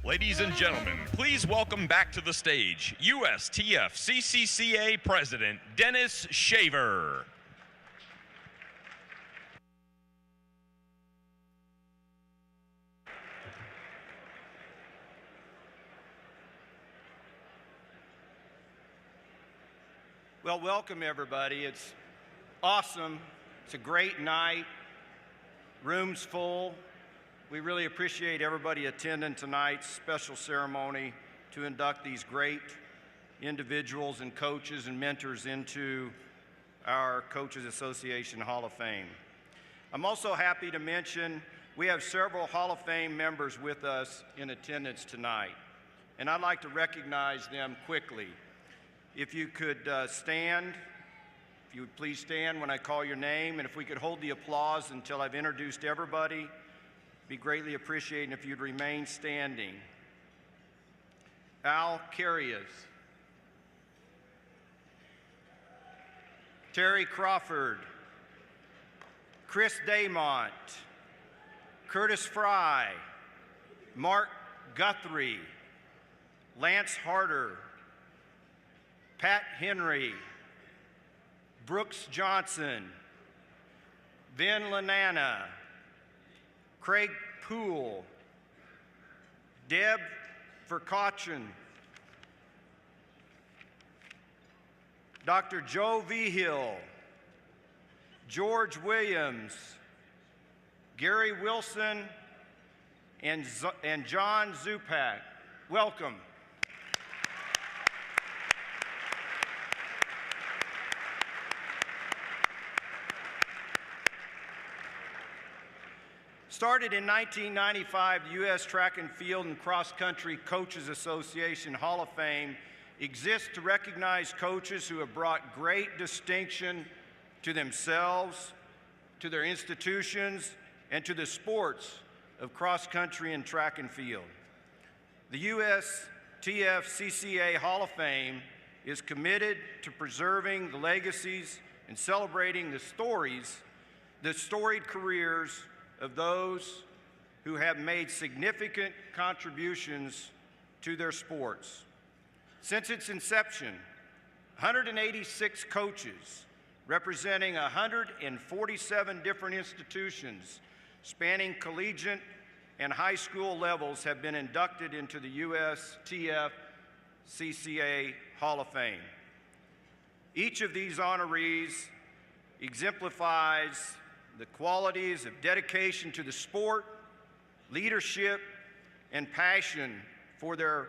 Ladies and gentlemen, please welcome back to the stage USTFCCCA President Dennis Shaver. Well, welcome everybody. It's awesome. It's a great night. Room's full. We really appreciate everybody attending tonight's special ceremony to induct these great individuals and coaches and mentors into our Coaches Association Hall of Fame. I'm also happy to mention we have several Hall of Fame members with us in attendance tonight, and I'd like to recognize them quickly. If you could stand, if you would please stand when I call your name, and if we could hold the applause until I've introduced everybody, be greatly appreciated if you'd remain standing. Al Carias, Terry Crawford, Chris Daymont, Curtis Fry, Mark Guthrie, Lance Harder, Pat Henry, Brooks Johnson, Vin Lanana, Craig Poole, Deb Verkauchen, Dr. Joe Vigil, George Williams, Gary Wilson, and John Zupak. Welcome. Started in 1995, the U.S. Track and Field and Cross Country Coaches Association Hall of Fame exists to recognize coaches who have brought great distinction to themselves, to their institutions, and to the sports of cross country and track and field. The USTFCCA Hall of Fame is committed to preserving the legacies and celebrating the storied careers of those who have made significant contributions to their sports. Since its inception, 186 coaches representing 147 different institutions spanning collegiate and high school levels have been inducted into the USTFCCA Hall of Fame. Each of these honorees exemplifies the qualities of dedication to the sport, leadership, and passion for their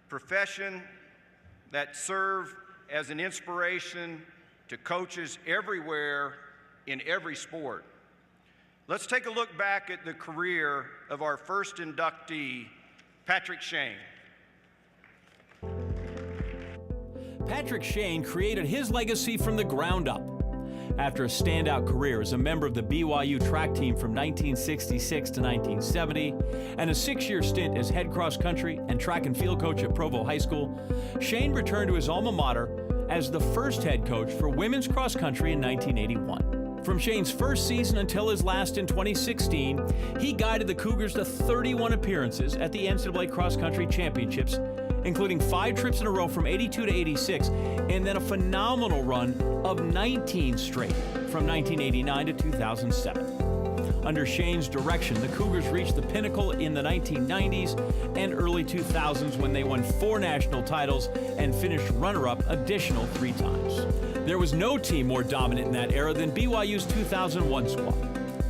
profession that serve as an inspiration to coaches everywhere in every sport. Let's take a look back at the career of our first inductee, Patrick Shane. Patrick Shane created his legacy from the ground up. After a standout career as a member of the BYU track team from 1966 to 1970 and a 6-year stint as head cross country and track and field coach at Provo High School, Shane returned to his alma mater as the first head coach for women's cross country in 1981. From Shane's first season until his last in 2016, he guided the Cougars to 31 appearances at the NCAA Cross Country Championships, including 5 trips in a row from 82 to 86, and then a phenomenal run of 19 straight from 1989 to 2007. Under Shane's direction, the Cougars reached the pinnacle in the 1990s and early 2000s when they won 4 national titles and finished runner-up additional 3 times. There was no team more dominant in that era than BYU's 2001 squad.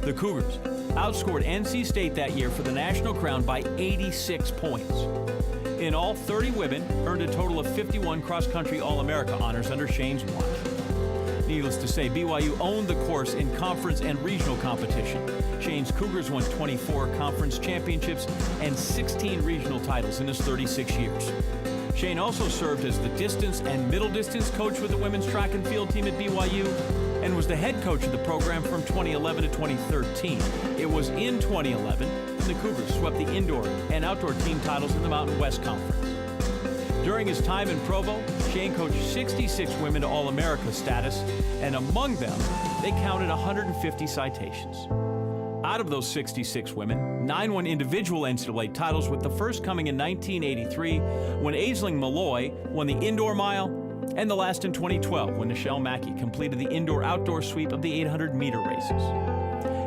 The Cougars outscored NC State that year for the national crown by 86 points. In all, 30 women earned a total of 51 cross-country All-America honors under Shane's watch. Needless to say, BYU owned the course in conference and regional competition. Shane's Cougars won 24 conference championships and 16 regional titles in his 36 years. Shane also served as the distance and middle distance coach with the women's track and field team at BYU and was the head coach of the program from 2011 to 2013. It was in 2011 when the Cougars swept the indoor and outdoor team titles in the Mountain West Conference. During his time in Provo, Shane coached 66 women to All-America status, and among them, they counted 150 citations. Out of those 66 women, 9 won individual NCAA titles, with the first coming in 1983 when Aisling Malloy won the indoor mile, and the last in 2012 when Nichelle Mackey completed the indoor-outdoor sweep of the 800-meter races.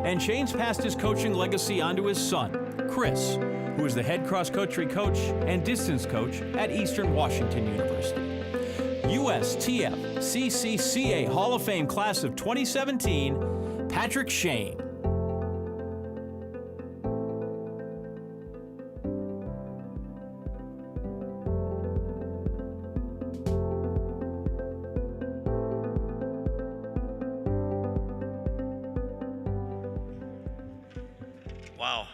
And Shane's passed his coaching legacy onto his son, Chris, who is the head cross-country coach and distance coach at Eastern Washington University. USTFCCCA Hall of Fame class of 2017, Patrick Shane. Wow,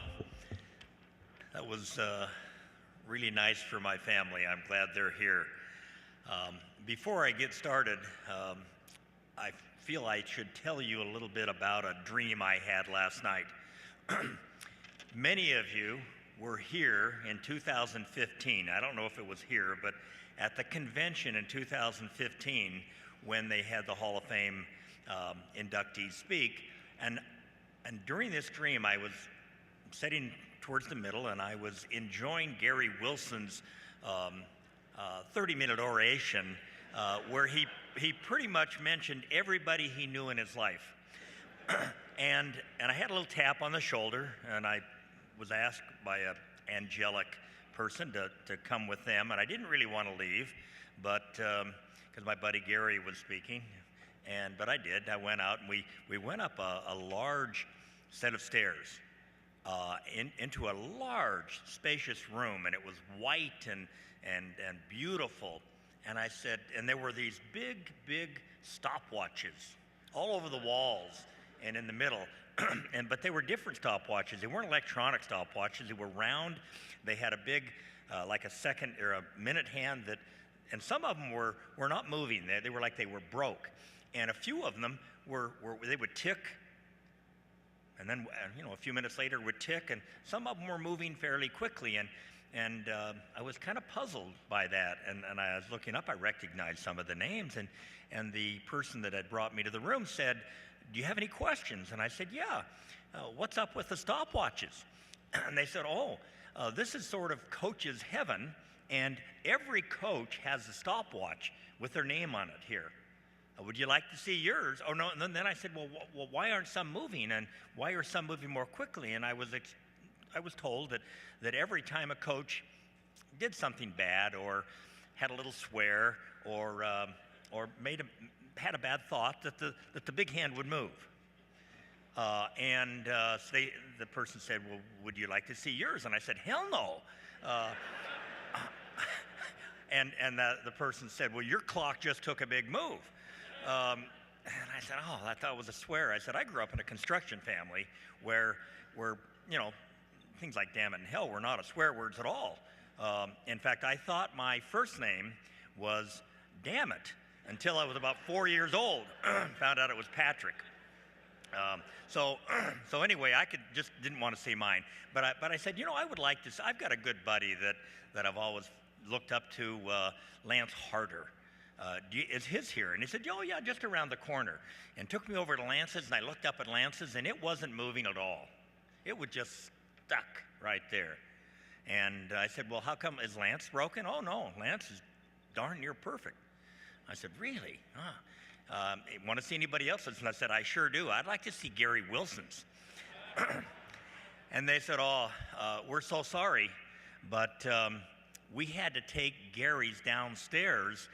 that was really nice for my family. I'm glad they're here. Before I get started, I feel I should tell you a little bit about a dream I had last night. Many of you were here in 2015. I don't know if it was here, but at the convention in 2015 when they had the Hall of Fame inductees speak. And during this dream, I was sitting towards the middle, and I was enjoying Gary Wilson's 30-minute oration where he pretty much mentioned everybody he knew in his life. and I had a little tap on the shoulder, and I was asked by an angelic person to come with them, and I didn't really want to leave, but because my buddy Gary was speaking, but I did. I went out, and we went up a large set of stairs into a large, spacious room, and it was white and beautiful. And I said, and there were these big stopwatches all over the walls and in the middle. But they were different stopwatches. They weren't electronic stopwatches. They were round. They had a big, like a second or a minute hand and some of them were not moving. They were like they were broke. And a few of them they would tick, and then a few minutes later would tick, and some of them were moving fairly quickly. And I was kind of puzzled by that, and I was looking up. I recognized some of the names, and the person that had brought me to the room said, "Do you have any questions?" And I said, "Yeah. What's up with the stopwatches?" And they said, this is sort of coach's heaven, and every coach has a stopwatch with their name on it here. Would you like to see yours? Oh, no. And then I said, well, why aren't some moving, and why are some moving more quickly? And I was told that every time a coach did something bad or had a little swear or had a bad thought, that the big hand would move. So the person said, well, would you like to see yours? And I said, hell no. And the person said, well, your clock just took a big move. And I said, I thought it was a swear. I said, I grew up in a construction family where things like damn it and hell were not swear words at all. In fact, I thought my first name was damn it until I was about 4 years old. Found out it was Patrick. So anyway, I didn't want to say mine. But I said, I would like to. I've got a good buddy that I've always looked up to, Lance Harder. Is his here? And he said, oh, yeah, just around the corner. And took me over to Lance's, and I looked up at Lance's, and it wasn't moving at all. It was just stuck right there. And I said, well, how come? Is Lance broken? Oh, no, Lance is darn near perfect. I said, really? Want to see anybody else's? And I said, I sure do. I'd like to see Gary Wilson's. And they said, we're so sorry, but we had to take Gary's downstairs.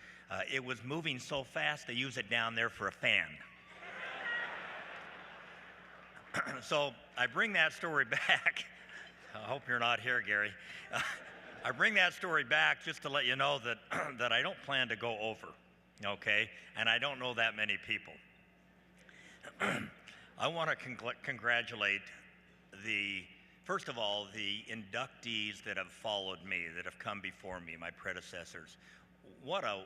It was moving so fast, they use it down there for a fan. So I bring that story back. I hope you're not here, Gary. I bring that story back just to let you know that I don't plan to go over, okay? And I don't know that many people. I want to congratulate first of all, the inductees that have followed me, that have come before me, my predecessors. What a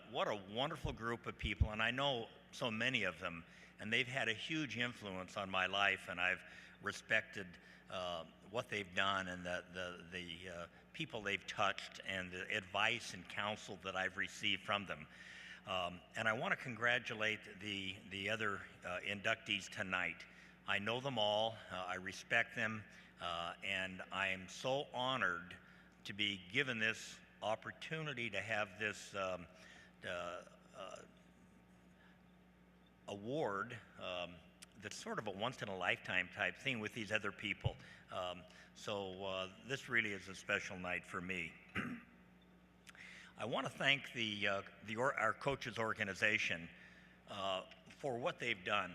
wonderful group of people, and I know so many of them, and they've had a huge influence on my life, and I've respected what they've done and the people they've touched and the advice and counsel that I've received from them. And I want to congratulate the other inductees tonight. I know them all, I respect them, and I am so honored to be given this opportunity to have this award that's sort of a once-in-a-lifetime type thing with these other people. So this really is a special night for me. I want to thank our coaches organization for what they've done.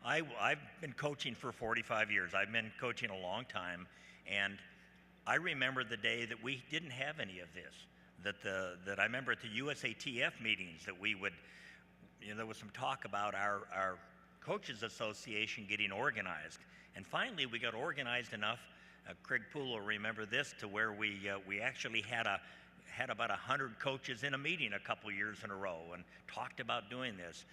I've been coaching for 45 years. I've been coaching a long time, and I remember the day that we didn't have any of this. That I remember at the USATF meetings that we would, there was some talk about our coaches association getting organized, and finally we got organized enough. Craig Poole will remember this, to where we actually had about 100 coaches in a meeting a couple years in a row and talked about doing this,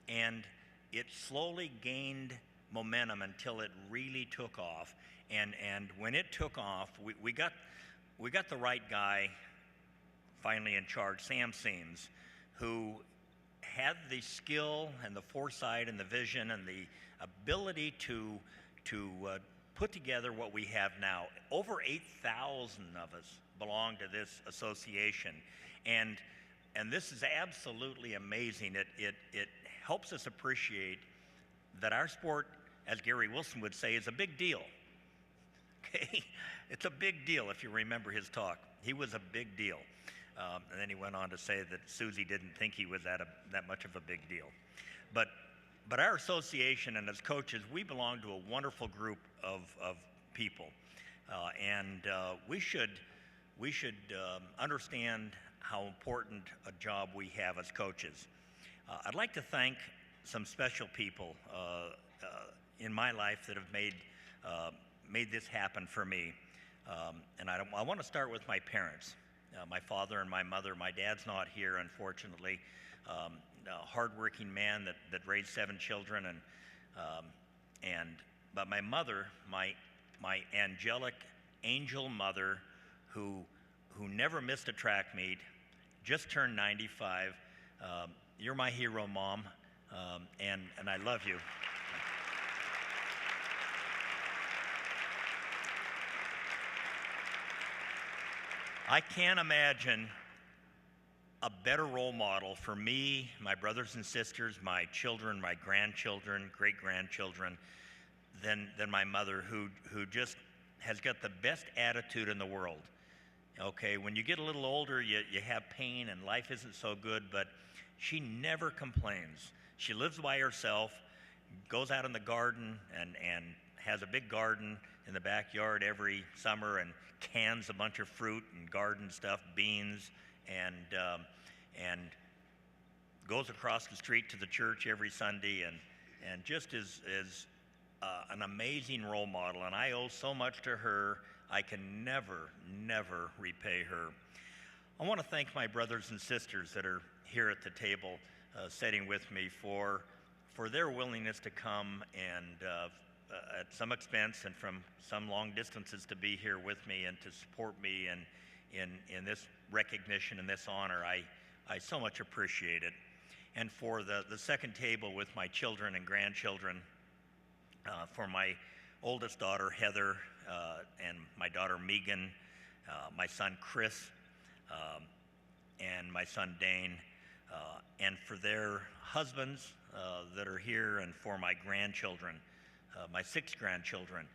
and it slowly gained momentum until it really took off. And when it took off, we got the right guy finally in charge, Sam Seams, who had the skill and the foresight and the vision and the ability to put together what we have now. Over 8,000 of us belong to this association, and this is absolutely amazing. It helps us appreciate that our sport, as Gary Wilson would say, is a big deal. Okay, it's a big deal. If you remember his talk, he was a big deal, and then he went on to say that Susie didn't think he was that much of a big deal. But our association and as coaches, we belong to a wonderful group of people, and we should understand how important a job we have as coaches. I'd like to thank some special people in my life that have made this happen for me, and I want to start with my parents, my father and my mother. My dad's not here, unfortunately. A hardworking man that raised 7 children, but my mother, my angelic angel mother, who never missed a track meet, just turned 95. You're my hero, Mom, and I love you. I can't imagine a better role model for me, my brothers and sisters, my children, my grandchildren, great-grandchildren, than my mother, who just has got the best attitude in the world. Okay, when you get a little older, you have pain and life isn't so good, but she never complains. She lives by herself, goes out in the garden and has a big garden in the backyard every summer and cans a bunch of fruit and garden stuff, beans, and goes across the street to the church every Sunday, and just is an amazing role model, and I owe so much to her. I can never repay her. I want to thank my brothers and sisters that are here at the table sitting with me for their willingness to come and at some expense and from some long distances to be here with me and to support me in this recognition and this honor. I so much appreciate it. And for the second table with my children and grandchildren, for my oldest daughter, Heather, and my daughter, Megan, my son, Chris, and my son, Dane, and for their husbands that are here, and for my grandchildren, my 6 grandchildren,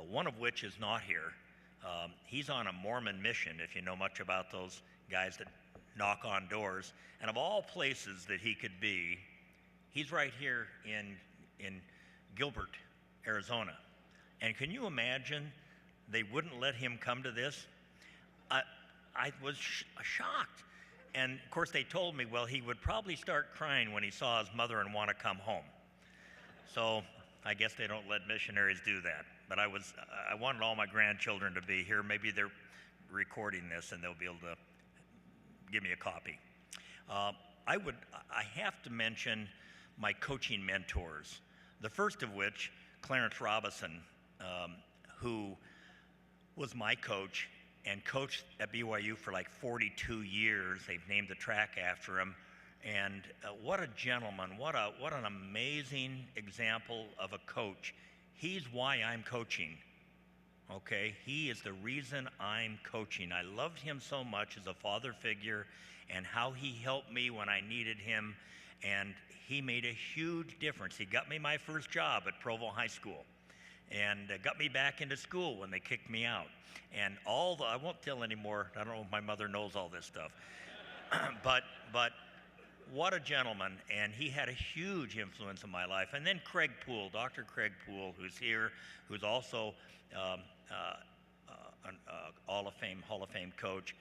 one of which is not here. He's on a Mormon mission, if you know much about those guys that knock on doors. And of all places that he could be, he's right here in Gilbert, Arizona. And can you imagine they wouldn't let him come to this? I was shocked. And of course they told me, well, he would probably start crying when he saw his mother and want to come home. So I guess they don't let missionaries do that. But I wanted all my grandchildren to be here. Maybe they're recording this and they'll be able to give me a copy. I have to mention my coaching mentors. The first of which, Clarence Robinson, who was my coach and coached at BYU for like 42 years. They've named the track after him. And what a gentleman, what an amazing example of a coach. He's why I'm coaching, okay? He is the reason I'm coaching. I loved him so much as a father figure and how he helped me when I needed him, and he made a huge difference. He got me my first job at Provo High School and got me back into school when they kicked me out. And I won't tell anymore, I don't know if my mother knows all this stuff, but what a gentleman, and he had a huge influence in my life. And then Craig Poole, Dr. Craig Poole, who's here, who's also an Hall of Fame coach,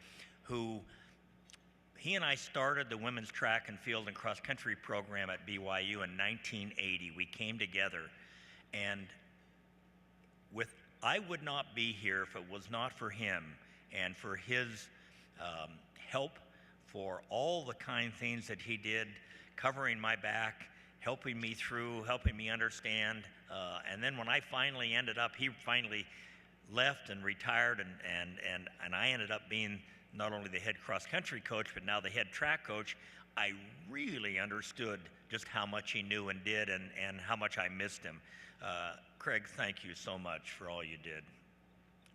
he and I started the women's track and field and cross country program at BYU in 1980. We came together, and I would not be here if it was not for him and for his help, for all the kind things that he did, covering my back, helping me through, helping me understand. And then when I finally ended up, he finally left and retired, and I ended up being not only the head cross-country coach, but now the head track coach. I really understood just how much he knew and did, and how much I missed him. Craig, thank you so much for all you did.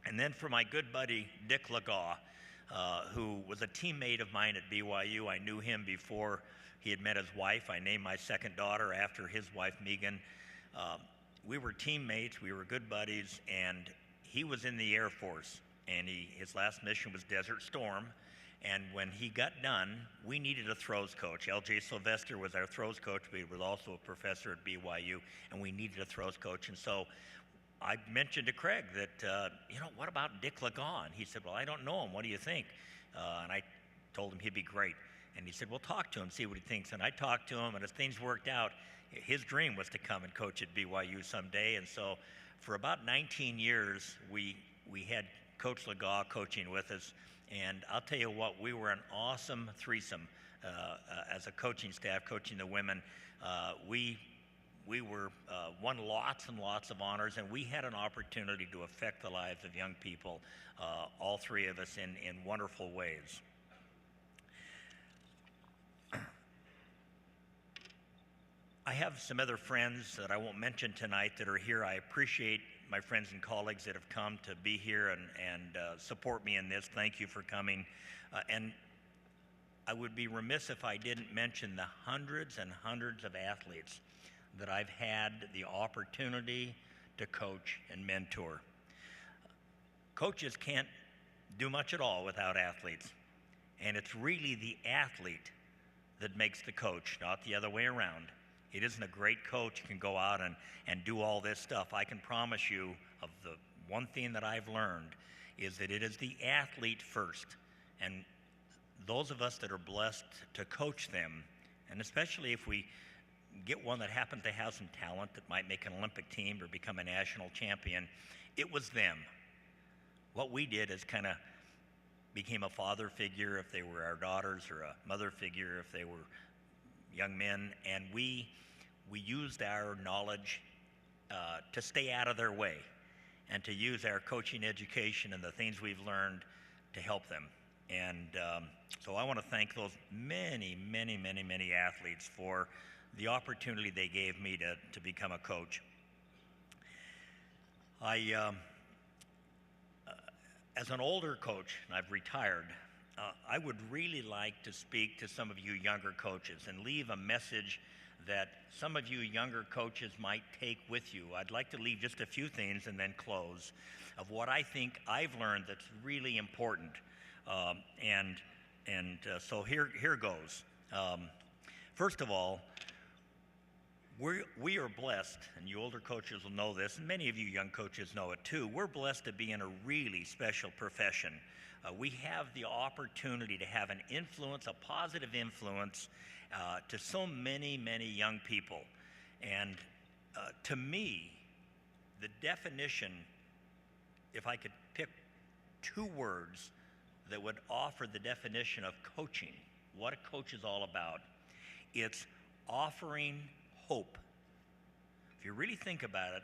And then for my good buddy, Dick Legaw, who was a teammate of mine at BYU. I knew him before he had met his wife. I named my second daughter after his wife, Megan. We were teammates, we were good buddies, and he was in the Air Force, and his last mission was Desert Storm. And when he got done, we needed a throws coach. L.J. Sylvester was our throws coach, but he was also a professor at BYU, and we needed a throws coach. And so I mentioned to Craig that, what about Dick Legaw? And he said, well, I don't know him. What do you think? And I told him he'd be great. And he said, well, talk to him, see what he thinks. And I talked to him, and as things worked out, his dream was to come and coach at BYU someday. And so for about 19 years, we had Coach Legaw coaching with us. And I'll tell you what, we were an awesome threesome as a coaching staff, coaching the women. We won lots and lots of honors, and we had an opportunity to affect the lives of young people, all three of us, in wonderful ways. I have some other friends that I won't mention tonight that are here. I appreciate my friends and colleagues that have come to be here and support me in this. Thank you for coming. And I would be remiss if I didn't mention the hundreds and hundreds of athletes that I've had the opportunity to coach and mentor. Coaches can't do much at all without athletes. And it's really the athlete that makes the coach, not the other way around. It isn't a great coach who can go out and do all this stuff. I can promise you, of the one thing that I've learned is that it is the athlete first. And those of us that are blessed to coach them, and especially if we get one that happens to have some talent that might make an Olympic team or become a national champion, it was them. What we did is kind of became a father figure if they were our daughters, or a mother figure if they were young men, and we used our knowledge to stay out of their way and to use our coaching education and the things we've learned to help them. And so I want to thank those many, many, many, many athletes for the opportunity they gave me to become a coach. As an older coach, and I've retired, I would really like to speak to some of you younger coaches and leave a message that some of you younger coaches might take with you. I'd like to leave just a few things and then close of what I think I've learned that's really important. So here goes. First of all, we are blessed, and you older coaches will know this, and many of you young coaches know it too. We're blessed to be in a really special profession. We have the opportunity to have an influence, a positive influence, to so many, many young people. And to me, the definition, if I could pick two words that would offer the definition of coaching, what a coach is all about, it's offering hope. If you really think about it,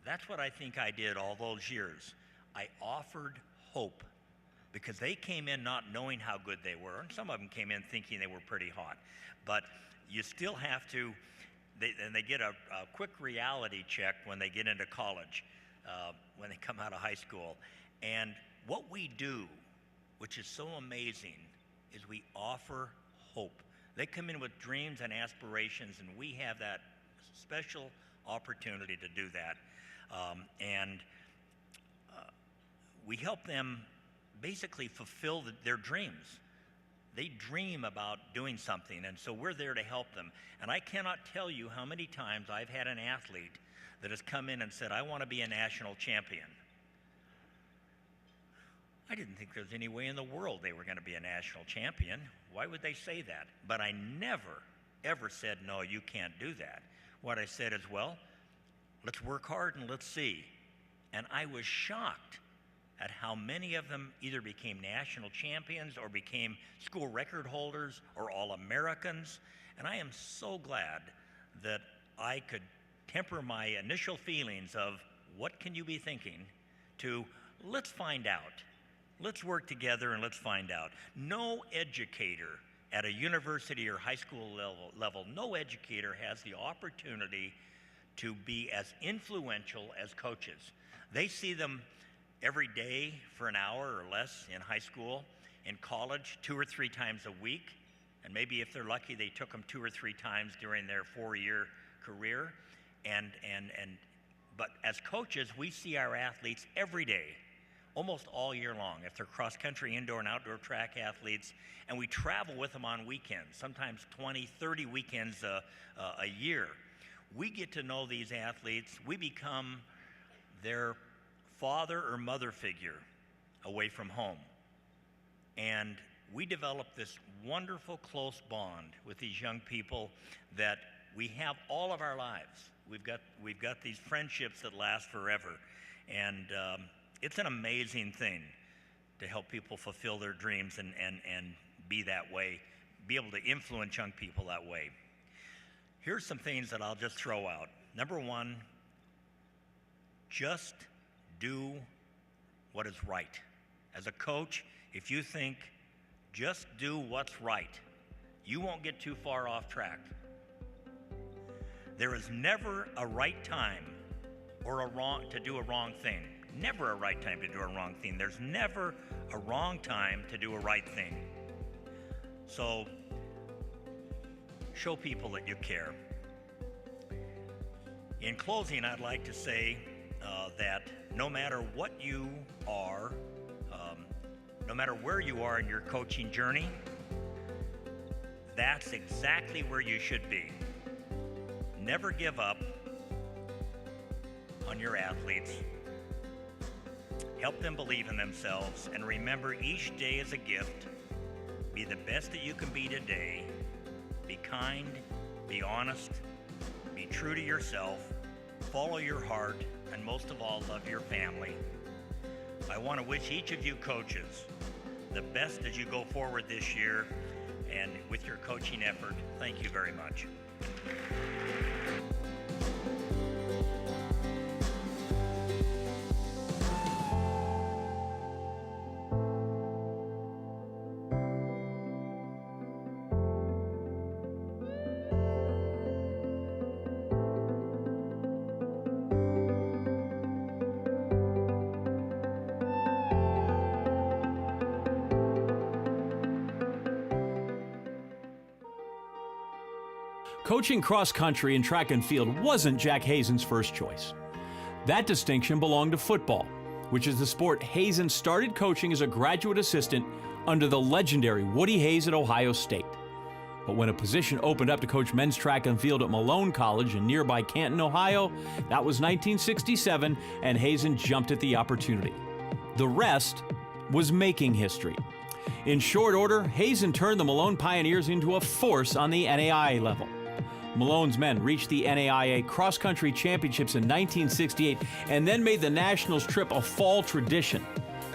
that's what I think I did all those years. I offered hope because they came in not knowing how good they were, and some of them came in thinking they were pretty hot. But you still have to, they get a quick reality check when they get into college, when they come out of high school. And what we do, which is so amazing, is we offer hope. They come in with dreams and aspirations, and we have that special opportunity to do that. We help them basically fulfill their dreams. They dream about doing something, and so we're there to help them. And I cannot tell you how many times I've had an athlete that has come in and said, I want to be a national champion. I didn't think there was any way in the world they were going to be a national champion. Why would they say that? But I never, ever said, no, you can't do that. What I said is, well, let's work hard and let's see. And I was shocked at how many of them either became national champions or became school record holders or All-Americans. And I am so glad that I could temper my initial feelings of what can you be thinking to let's find out. Let's work together and let's find out. No educator at a university or high school level, no educator has the opportunity to be as influential as coaches. They see them every day for an hour or less in high school, in college 2 or 3 times a week, and maybe if they're lucky they took them 2 or 3 times during their 4-year career. But as coaches, we see our athletes every day, almost all year long, if they're cross-country, indoor and outdoor track athletes, and we travel with them on weekends, sometimes 20, 30 weekends a year. We get to know these athletes. We become their father or mother figure away from home. And we develop this wonderful close bond with these young people that we have all of our lives. We've got these friendships that last forever. And it's an amazing thing to help people fulfill their dreams and be that way, be able to influence young people that way. Here's some things that I'll just throw out. Number 1, just do what is right. As a coach, if you think just do what's right, you won't get too far off track. There is never a right time or to do a wrong thing. Never a right time to do a wrong thing. There's never a wrong time to do a right thing. So show people that you care. In closing, I'd like to say that no matter what you are, no matter where you are in your coaching journey, that's exactly where you should be. Never give up on your athletes. Help them believe in themselves, and remember each day is a gift. Be the best that you can be today. Be kind, be honest, be true to yourself, follow your heart, and most of all, love your family. I want to wish each of you coaches the best as you go forward this year and with your coaching effort. Thank you very much. Coaching cross country and track and field wasn't Jack Hazen's first choice. That distinction belonged to football, which is the sport Hazen started coaching as a graduate assistant under the legendary Woody Hayes at Ohio State. But when a position opened up to coach men's track and field at Malone College in nearby Canton, Ohio, that was 1967, and Hazen jumped at the opportunity. The rest was making history. In short order, Hazen turned the Malone Pioneers into a force on the NAIA level. Malone's men reached the NAIA cross-country championships in 1968 and then made the Nationals trip a fall tradition.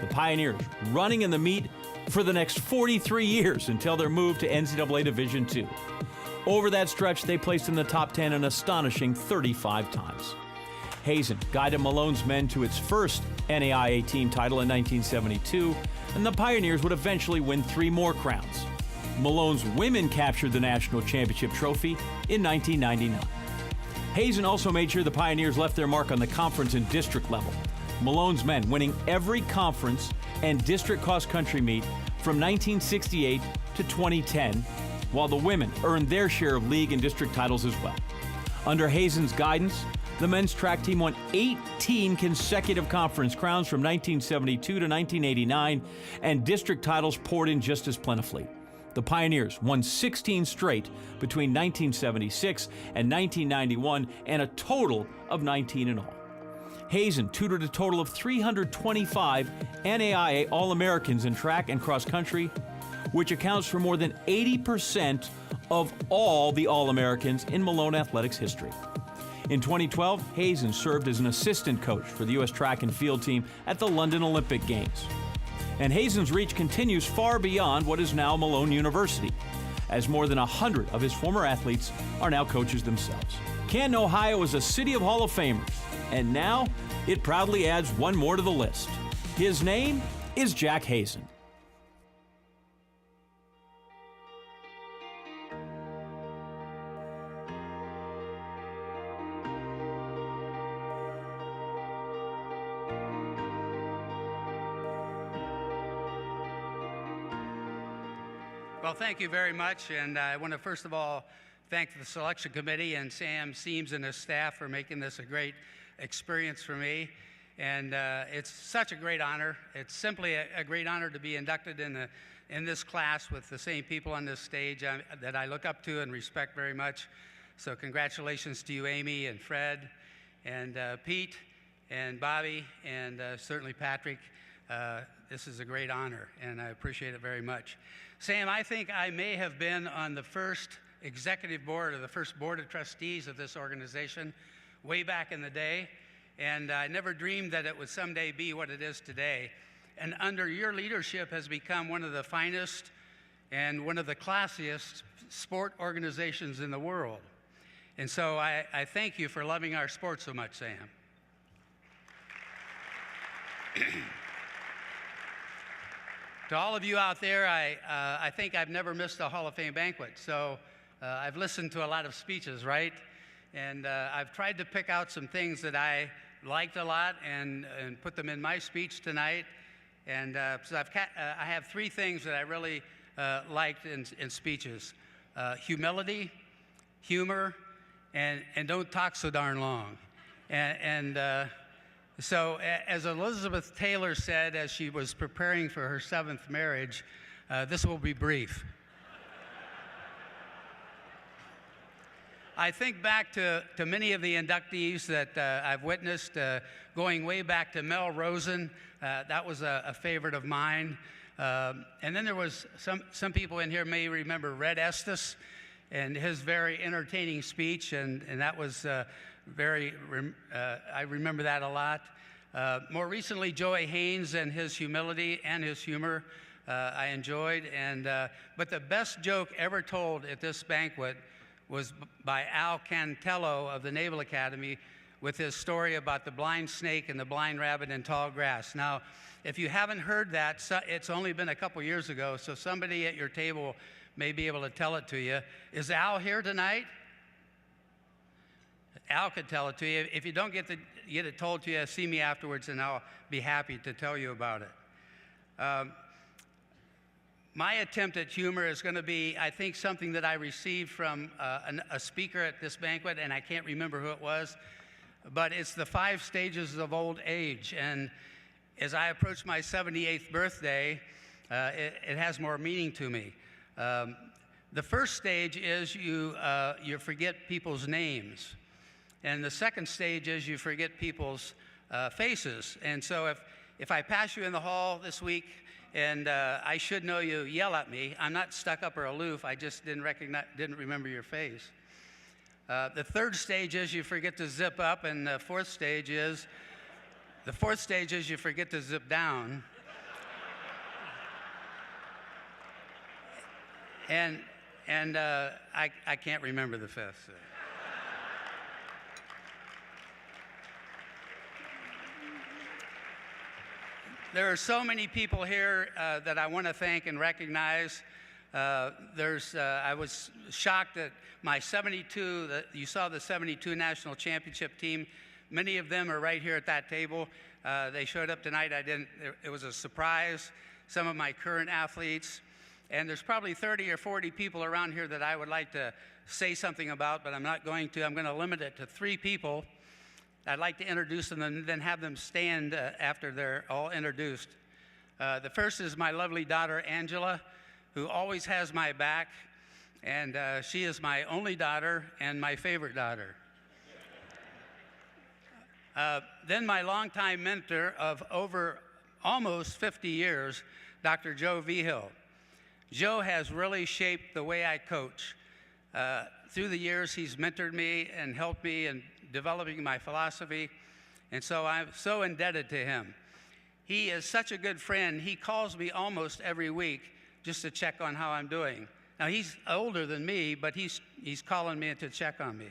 The Pioneers running in the meet for the next 43 years until their move to NCAA Division II. Over that stretch, they placed in the top 10 an astonishing 35 times. Hazen guided Malone's men to its first NAIA team title in 1972, and the Pioneers would eventually win 3 more crowns. Malone's women captured the national championship trophy in 1999. HAZEN also made sure the Pioneers left their mark on the conference and district level. Malone's men winning every conference and district cross-country meet from 1968 to 2010, while the women earned their share of league and district titles as well. Under HAZEN's guidance, the men's track team won 18 consecutive conference crowns from 1972 to 1989, and district titles poured in just as plentifully. The Pioneers won 16 straight between 1976 and 1991, and a total of 19 in all. HAZEN tutored a total of 325 NAIA All-Americans in track and cross country, which accounts for more than 80% of all the All-Americans in Malone athletics history. In 2012, HAZEN served as an assistant coach for the U.S. track and field team at the London Olympic Games. And HAZEN's reach continues far beyond what is now Malone University, as more than 100 of his former athletes are now coaches themselves. Canton, Ohio is a city of Hall of Famers, and now it proudly adds one more to the list. His name is Jack HAZEN. Well, thank you very much, and I want to first of all thank the selection committee and Sam Seams and his staff for making this a great experience for me. And it's such a great honor. It's simply a great honor to be inducted in this class with the same people on this stage that I look up to and respect very much. So congratulations to you, Amy and Fred and Pete and Bobby and certainly Patrick. This is a great honor, and I appreciate it very much. Sam, I think I may have been on the first executive board or the first board of trustees of this organization way back in the day, and I never dreamed that it would someday be what it is today. And under your leadership has become one of the finest and one of the classiest sport organizations in the world. And so I thank you for loving our sport so much, Sam. To all of you out there, I think I've never missed a Hall of Fame banquet. So I've listened to a lot of speeches, right? And I've tried to pick out some things that I liked a lot and put them in my speech tonight. And so I have 3 things that I really liked in speeches. Humility, humor, and don't talk so darn long. So as Elizabeth Taylor said as she was preparing for her 7th marriage, this will be brief. I think back to many of the inductees that I've witnessed, going way back to Mel Rosen. That was a favorite of mine. And then there was some people in here may remember Red Estes and his very entertaining speech, and that was I remember that a lot. More recently, Joey Haynes and his humility and his humor I enjoyed. But the best joke ever told at this banquet was by Al Cantello of the Naval Academy with his story about the blind snake and the blind rabbit in tall grass. Now, if you haven't heard that, it's only been a couple years ago, so somebody at your table may be able to tell it to you. Is Al here tonight? Al could tell it to you. If you don't get it told to you, see me afterwards and I'll be happy to tell you about it. My attempt at humor is going to be, I think, something that I received from a speaker at this banquet, and I can't remember who it was, but it's the 5 stages of old age. And as I approach my 78th birthday, it has more meaning to me. The first stage is you forget people's names. And the second stage is you forget people's faces. And so if I pass you in the hall this week and I should know you, yell at me. I'm not stuck up or aloof. I just didn't remember your face. The third stage is you forget to zip up, and the fourth stage is you forget to zip down. And I can't remember the fifth. there are so many people here that I want to thank and recognize. I was shocked that my 72, you saw the 72 national championship team. Many of them are right here at that table. They showed up tonight. It was a surprise. Some of my current athletes. And there's probably 30 or 40 people around here that I would like to say something about, but I'm not going to. I'm going to limit it to 3 people. I'd like to introduce them and then have them stand after they're all introduced. The first is my lovely daughter, Angela, who always has my back, and she is my only daughter and my favorite daughter. Then my longtime mentor of over almost 50 years, Dr. Joe Vigil. Joe has really shaped the way I coach. Through the years, he's mentored me and helped me in developing my philosophy, and so I'm so indebted to him. He is such a good friend. He calls me almost every week just to check on how I'm doing. Now, he's older than me, but he's calling me to check on me.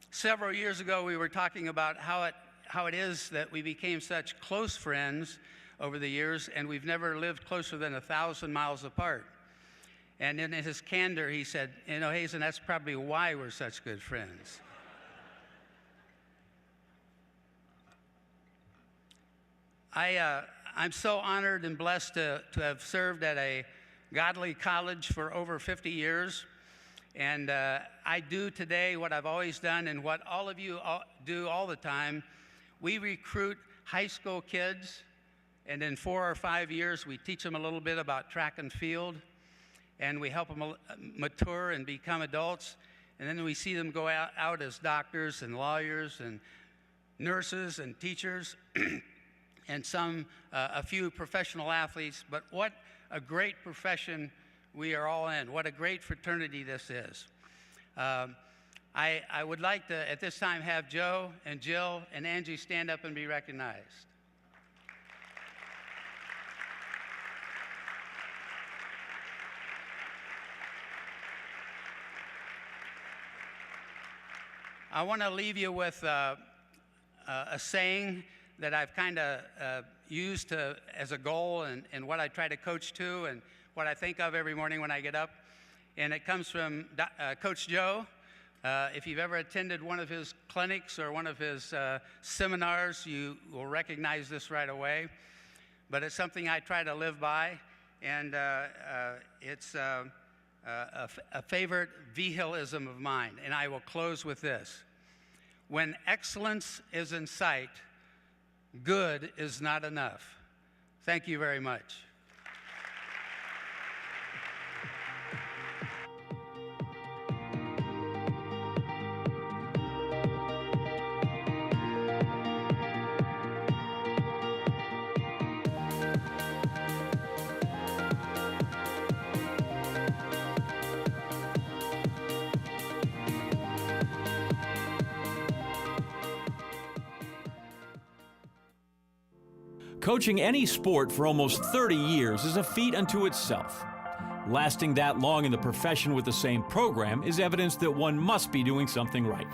Several years ago, we were talking about how it is that we became such close friends over the years, and we've never lived closer than 1,000 miles apart. And in his candor, he said, you know, Hazen, that's probably why we're such good friends. I'm so honored and blessed to have served at a godly college for over 50 years. And I do today what I've always done and what all of you do all the time. We recruit high school kids, and in 4 or 5 years, we teach them a little bit about track and field, and we help them mature and become adults. And then we see them go out as doctors and lawyers and nurses and teachers and a few professional athletes. But what a great profession we are all in. What a great fraternity this is. I would like to, at this time, have Joe and Jill and Angie stand up and be recognized. I want to leave you with a saying that I've kind of used as a goal and what I try to coach to and what I think of every morning when I get up. And it comes from Coach Joe. If you've ever attended one of his clinics or one of his seminars, you will recognize this right away. But it's something I try to live by, and it's a favorite Vigilism of mine. And I will close with this. When excellence is in sight, good is not enough. Thank you very much. Coaching any sport for almost 30 years is a feat unto itself. Lasting that long in the profession with the same program is evidence that one must be doing something right.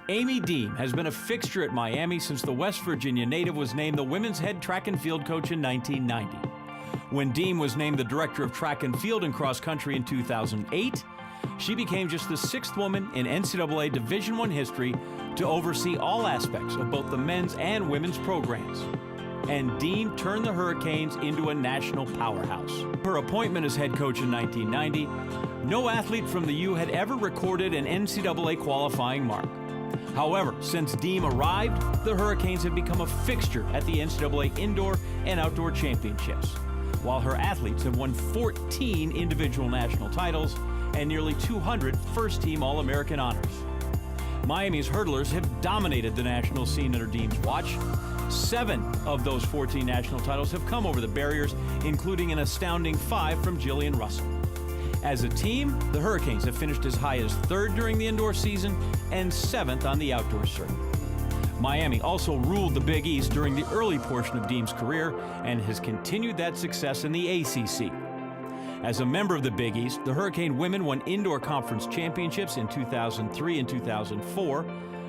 Amy Deem has been a fixture at Miami since the West Virginia native was named the women's head track and field coach in 1990. When Deem was named the director of track and field and cross country in 2008, she became just the 6th woman in NCAA Division I history to oversee all aspects of both the men's and women's programs. And Deem turned the Hurricanes into a national powerhouse. Her appointment as head coach in 1990, no athlete from the U had ever recorded an NCAA qualifying mark. However, since Deem arrived, the Hurricanes have become a fixture at the NCAA Indoor and Outdoor Championships, while her athletes have won 14 individual national titles and nearly 200 first-team All-American honors. Miami's hurdlers have dominated the national scene under Deem's watch. 7 of those 14 national titles have come over the barriers, including an astounding 5 from Jillian Russell. As a team, the Hurricanes have finished as high as 3rd during the indoor season and 7th on the outdoor circuit. Miami also ruled the Big East during the early portion of Deem's career and has continued that success in the ACC. As a member of the Big East, the Hurricane women won indoor conference championships in 2003 and 2004,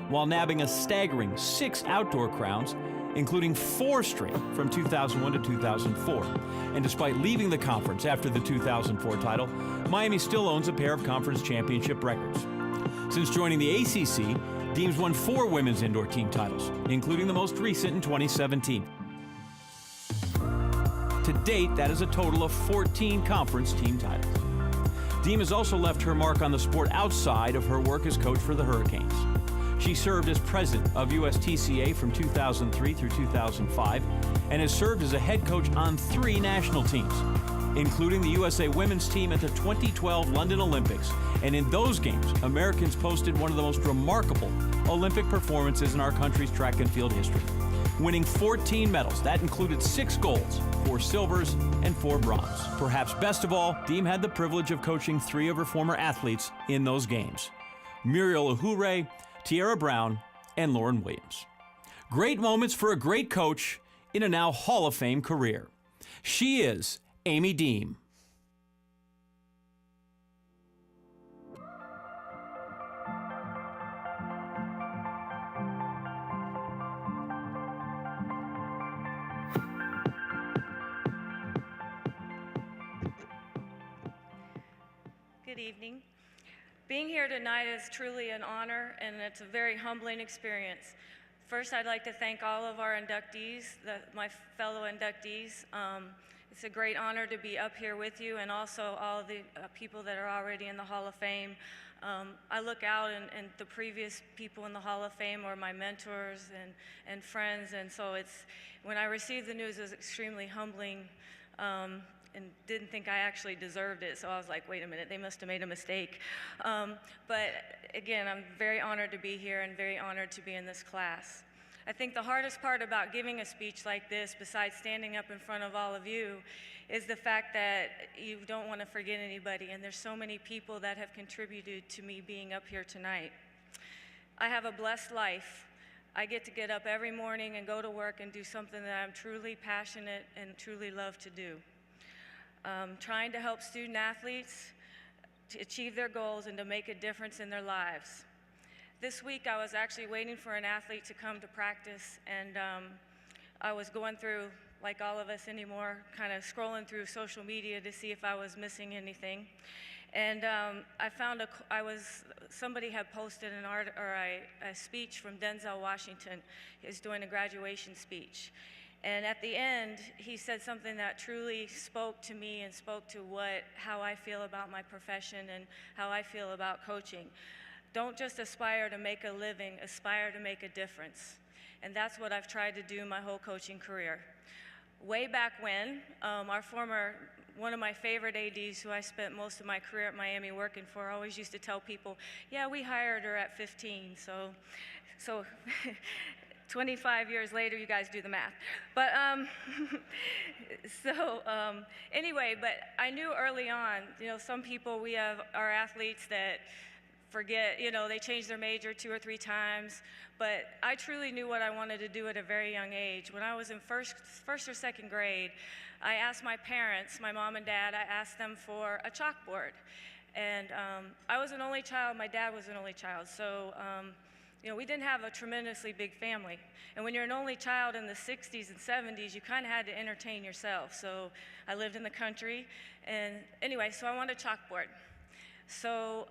while nabbing a staggering 6 outdoor crowns including 4 straight from 2001 to 2004. And despite leaving the conference after the 2004 title, Miami still owns a pair of conference championship records. Since joining the ACC, Deems won 4 women's indoor team titles, including the most recent in 2017. To date, that is a total of 14 conference team titles. Deem has also left her mark on the sport outside of her work as coach for the Hurricanes. She served as president of USTCCA from 2003 through 2005 and has served as a head coach on 3 national teams, including the USA women's team at the 2012 London Olympics. And in those games, Americans posted one of the most remarkable Olympic performances in our country's track and field history, winning 14 medals. That included 6 golds, 4 silvers, and 4 bronze. Perhaps best of all, Deem had the privilege of coaching 3 of her former athletes in those games: Muriel Ahure, Tiara Brown, and Lauren Williams. Great moments for a great coach in a now Hall of Fame career. She is Amy Deem. Good evening. Being here tonight is truly an honor, and it's a very humbling experience. First, I'd like to thank all of our inductees, my fellow inductees. It's a great honor to be up here with you, and also all the people that are already in the Hall of Fame. I look out, and the previous people in the Hall of Fame are my mentors and friends, and so when I received the news, it was extremely humbling. And didn't think I actually deserved it, so I was like, wait a minute, they must have made a mistake. But again, I'm very honored to be here and very honored to be in this class. I think the hardest part about giving a speech like this, besides standing up in front of all of you, is the fact that you don't want to forget anybody, and there's so many people that have contributed to me being up here tonight. I have a blessed life. I get to get up every morning and go to work and do something that I'm truly passionate and truly love to do. Trying to help student athletes to achieve their goals and to make a difference in their lives. This week I was actually waiting for an athlete to come to practice, and I was going through, like all of us anymore, kind of scrolling through social media to see if I was missing anything. And I found somebody had posted a speech from Denzel Washington. He was doing a graduation speech. And at the end, he said something that truly spoke to me and spoke to how I feel about my profession and how I feel about coaching. Don't just aspire to make a living, aspire to make a difference. And that's what I've tried to do my whole coaching career. Way back when, one of my favorite ADs, who I spent most of my career at Miami working for, always used to tell people, yeah, we hired her at 15, so 25 years later, you guys do the math. But anyway, but I knew early on, some people, we have our athletes that forget, they change their major 2 or 3 times, but I truly knew what I wanted to do at a very young age. When I was in first or second grade, I asked my parents, my mom and dad, I asked them for a chalkboard. And I was an only child, my dad was an only child, so we didn't have a tremendously big family. And when you're an only child in the 60s and 70s, you kind of had to entertain yourself. So I lived in the country. And anyway, so I wanted a chalkboard. So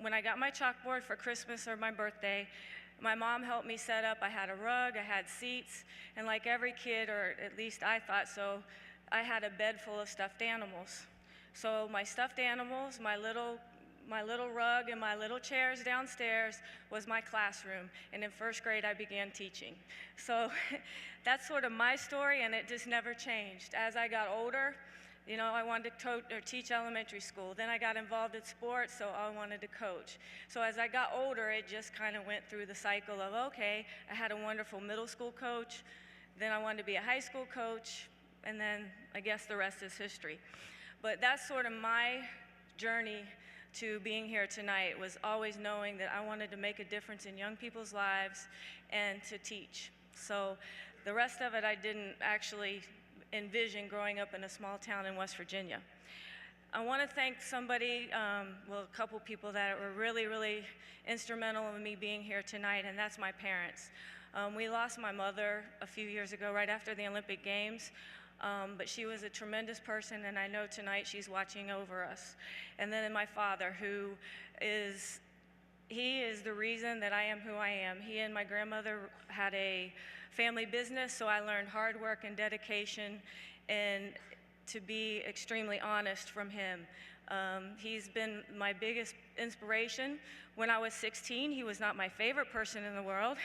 when I got my chalkboard for Christmas or my birthday, my mom helped me set up. I had a rug, I had seats, and like every kid, or at least I thought so, I had a bed full of stuffed animals. So my stuffed animals, my little rug and my little chairs downstairs was my classroom, and in first grade I began teaching. So that's sort of my story, and it just never changed. As I got older, I wanted to teach elementary school. Then I got involved in sports, so I wanted to coach. So as I got older, it just kind of went through the cycle of, okay, I had a wonderful middle school coach, then I wanted to be a high school coach, and then I guess the rest is history. But that's sort of my journey to being here tonight, was always knowing that I wanted to make a difference in young people's lives and to teach. So the rest of it I didn't actually envision growing up in a small town in West Virginia. I want to thank somebody, a couple people that were really, really instrumental in me being here tonight, and that's my parents. We lost my mother a few years ago, right after the Olympic Games. But she was a tremendous person, and I know tonight she's watching over us. And then my father, he is the reason that I am who I am. He and my grandmother had a family business, so I learned hard work and dedication and to be extremely honest from him. He's been my biggest inspiration. When I was 16, he was not my favorite person in the world,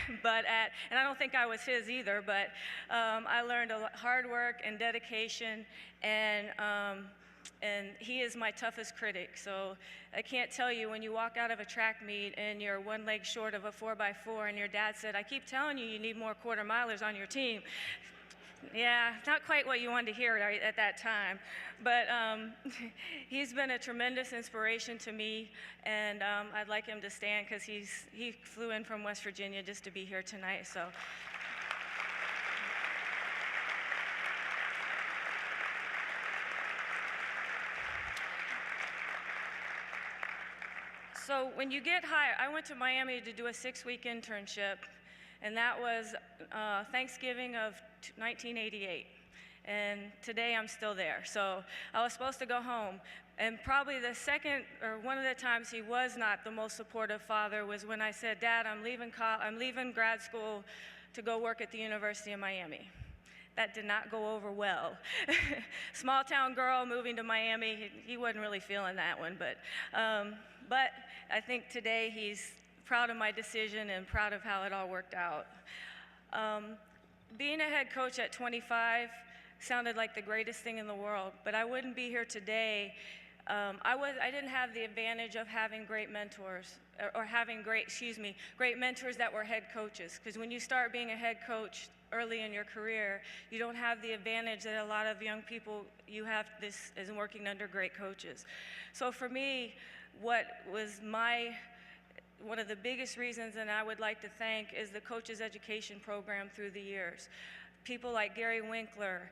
and I don't think I was his either, but I learned a lot, hard work and dedication, and he is my toughest critic. So I can't tell you, when you walk out of a track meet and you're one leg short of a 4x4 and your dad said, "I keep telling you, you need more quarter-milers on your team." Yeah, not quite what you wanted to hear right at that time. But he's been a tremendous inspiration to me, and I'd like him to stand because he flew in from West Virginia just to be here tonight. So when you get hired, I went to Miami to do a 6-week internship, and that was Thanksgiving of 1988. And today I'm still there. So I was supposed to go home. And probably the second, or one of the times he was not the most supportive father was when I said, "Dad, I'm leaving grad school to go work at the University of Miami." That did not go over well. Small town girl moving to Miami, he wasn't really feeling that one. But I think today he's proud of my decision and proud of how it all worked out. Being a head coach at 25 sounded like the greatest thing in the world, but I wouldn't be here today. I didn't have the advantage of having great mentors, or having great mentors that were head coaches. Because when you start being a head coach early in your career, you don't have the advantage that a lot of young people you have this is working under great coaches. So for me, what was one of the biggest reasons, and I would like to thank, is the coaches education program through the years. People like Gary Winkler,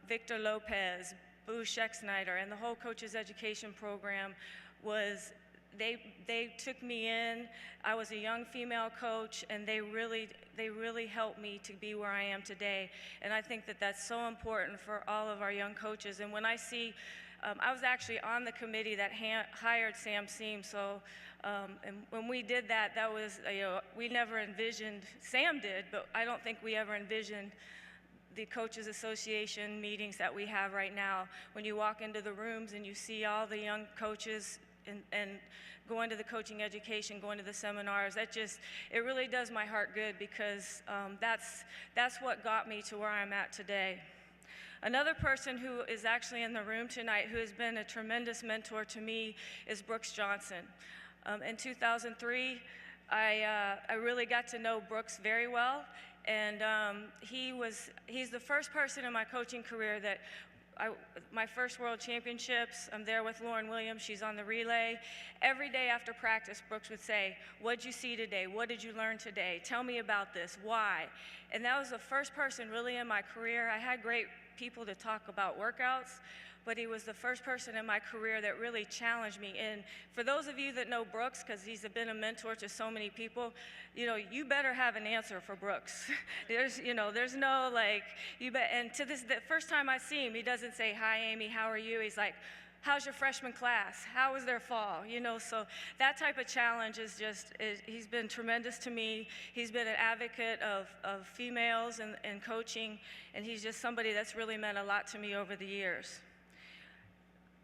Victor Lopez, Boo Schexnayder, and the whole coaches education program they took me in. I was a young female coach, and they really helped me to be where I am today. And I think that that's so important for all of our young coaches. And when I see, I was actually on the committee that hired Sam Seams, so and when we did that was, we never envisioned, Sam did, but I don't think we ever envisioned the Coaches Association meetings that we have right now. When you walk into the rooms and you see all the young coaches and going to the coaching education, going to the seminars, it really does my heart good, because that's what got me to where I'm at today. Another person who is actually in the room tonight who has been a tremendous mentor to me is Brooks Johnson. In 2003, I really got to know Brooks very well, and he's the first person in my coaching career that my first World Championships, I'm there with Lauren Williams, she's on the relay. Every day after practice, Brooks would say, "What'd you see today? What did you learn today? Tell me about this, why?" And that was the first person really in my career. I had great people to talk about workouts, but he was the first person in my career that really challenged me. And for those of you that know Brooks, because he's been a mentor to so many people, you better have an answer for Brooks. There's no and to the first time I see him, he doesn't say, "Hi, Amy, how are you?" He's like, "How's your freshman class? How was their fall?" So that type of challenge he's been tremendous to me. He's been an advocate of females and coaching, and he's just somebody that's really meant a lot to me over the years.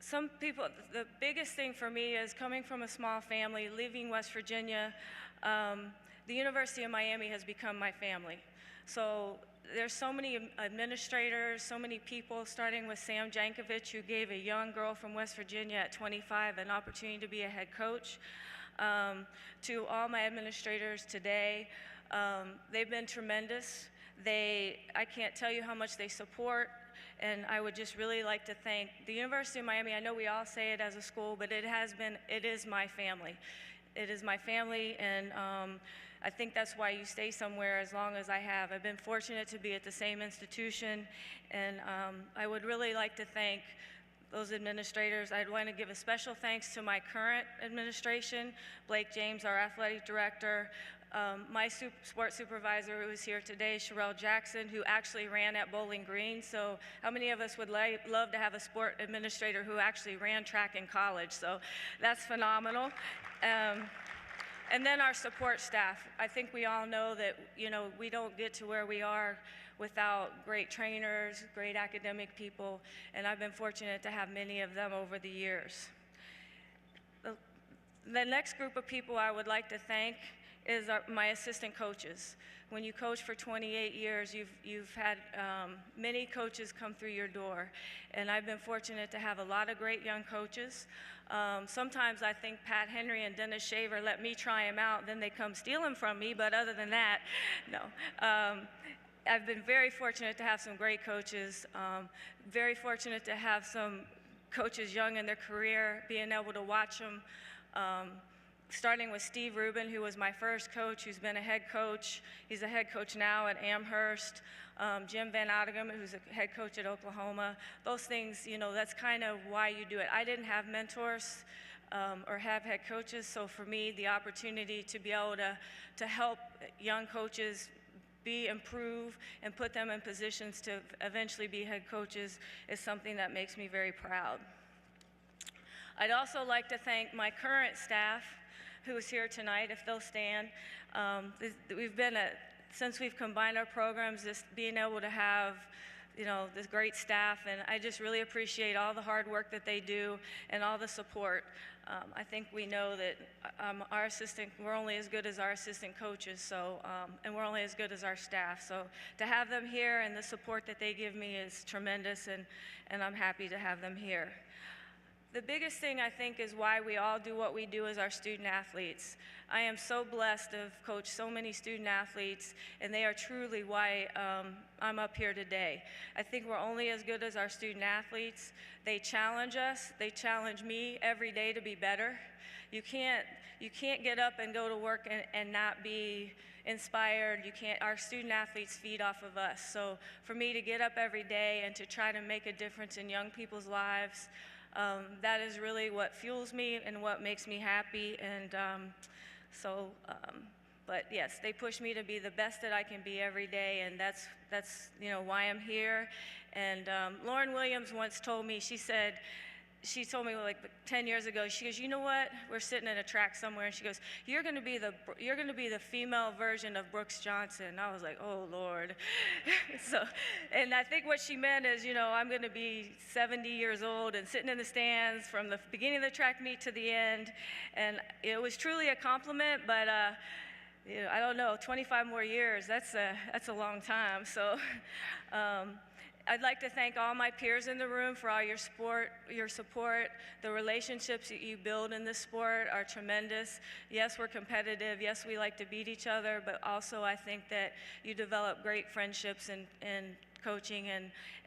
Some people, the biggest thing for me is coming from a small family, leaving West Virginia. The University of Miami has become my family. So there's so many administrators, so many people, starting with Sam Jankovic, who gave a young girl from West Virginia at 25 an opportunity to be a head coach, to all my administrators today. They've been tremendous. I can't tell you how much they support. And I would just really like to thank the University of Miami. I know we all say it as a school, but it is my family. It is my family, and I think that's why you stay somewhere as long as I have. I've been fortunate to be at the same institution, and I would really like to thank those administrators. I'd want to give a special thanks to my current administration, Blake James, our athletic director, My sports supervisor who is here today, Sherelle Jackson, who actually ran at Bowling Green. So how many of us would love to have a sport administrator who actually ran track in college? So that's phenomenal. And then our support staff. I think we all know that, we don't get to where we are without great trainers, great academic people, and I've been fortunate to have many of them over the years. The next group of people I would like to thank is my assistant coaches. When you coach for 28 years, you've had many coaches come through your door, and I've been fortunate to have a lot of great young coaches. Sometimes I think Pat Henry and Dennis Shaver let me try them out, then they come steal them from me, but other than that, no. I've been very fortunate to have some great coaches, very fortunate to have some coaches young in their career, being able to watch them. Starting with Steve Rubin, who was my first coach, who's been a head coach. He's a head coach now at Amherst. Jim Van Oudegem, who's a head coach at Oklahoma. Those things, that's kind of why you do it. I didn't have mentors or have head coaches, so for me, the opportunity to be able to help young coaches improve and put them in positions to eventually be head coaches is something that makes me very proud. I'd also like to thank my current staff who is here tonight, if they'll stand. Since we've combined our programs, just being able to have this great staff, and I just really appreciate all the hard work that they do and all the support. I think we know that we're only as good as our assistant coaches, and we're only as good as our staff. So to have them here and the support that they give me is tremendous, and I'm happy to have them here. The biggest thing I think is why we all do what we do as our student athletes. I am so blessed to have coached so many student athletes, and they are truly why I'm up here today. I think we're only as good as our student athletes. They challenge us. They challenge me every day to be better. You can't get up and go to work and not be inspired. Our student athletes feed off of us. So for me to get up every day and to try to make a difference in young people's lives, that is really what fuels me and what makes me happy. And but yes, they push me to be the best that I can be every day, and that's why I'm here. And Lauren Williams once told me, she told me like 10 years ago, she goes, you know what? We're sitting in a track somewhere, and she goes, you're going to be the female version of Brooks Johnson. I was like, oh Lord. And I think what she meant is, I'm going to be 70 years old and sitting in the stands from the beginning of the track meet to the end. And it was truly a compliment, but I don't know, 25 more years, that's a long time. So. I'd like to thank all my peers in the room for all your support. The relationships that you build in this sport are tremendous. Yes, we're competitive. Yes, we like to beat each other, but also I think that you develop great friendships in coaching,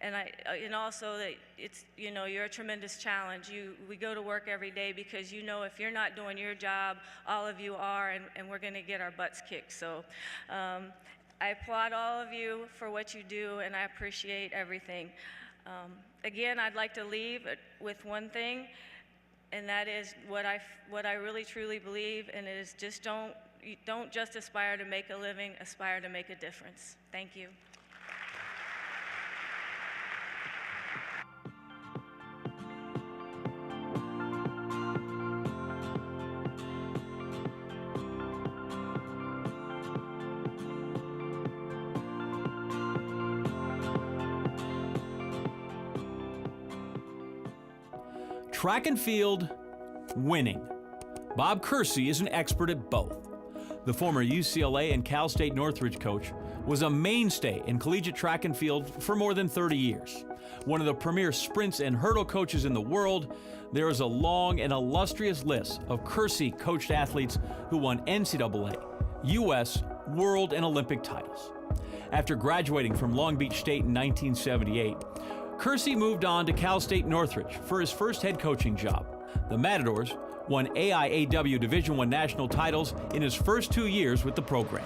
and also that it's you're a tremendous challenge. We go to work every day because if you're not doing your job, all of you are, and we're going to get our butts kicked. So. I applaud all of you for what you do, and I appreciate everything. Again, I'd like to leave with one thing, and that is what I really truly believe, and it is just don't just aspire to make a living, aspire to make a difference. Thank you. Track and field, winning. Bob KERSEE is an expert at both. The former UCLA and Cal State Northridge coach was a mainstay in collegiate track and field for more than 30 years. One of the premier sprints and hurdle coaches in the world, there is a long and illustrious list of KERSEE coached athletes who won NCAA, U.S., world, and Olympic titles. After graduating from Long Beach State in 1978, KERSEE moved on to Cal State Northridge for his first head coaching job. The Matadors won AIAW Division I national titles in his first 2 years with the program.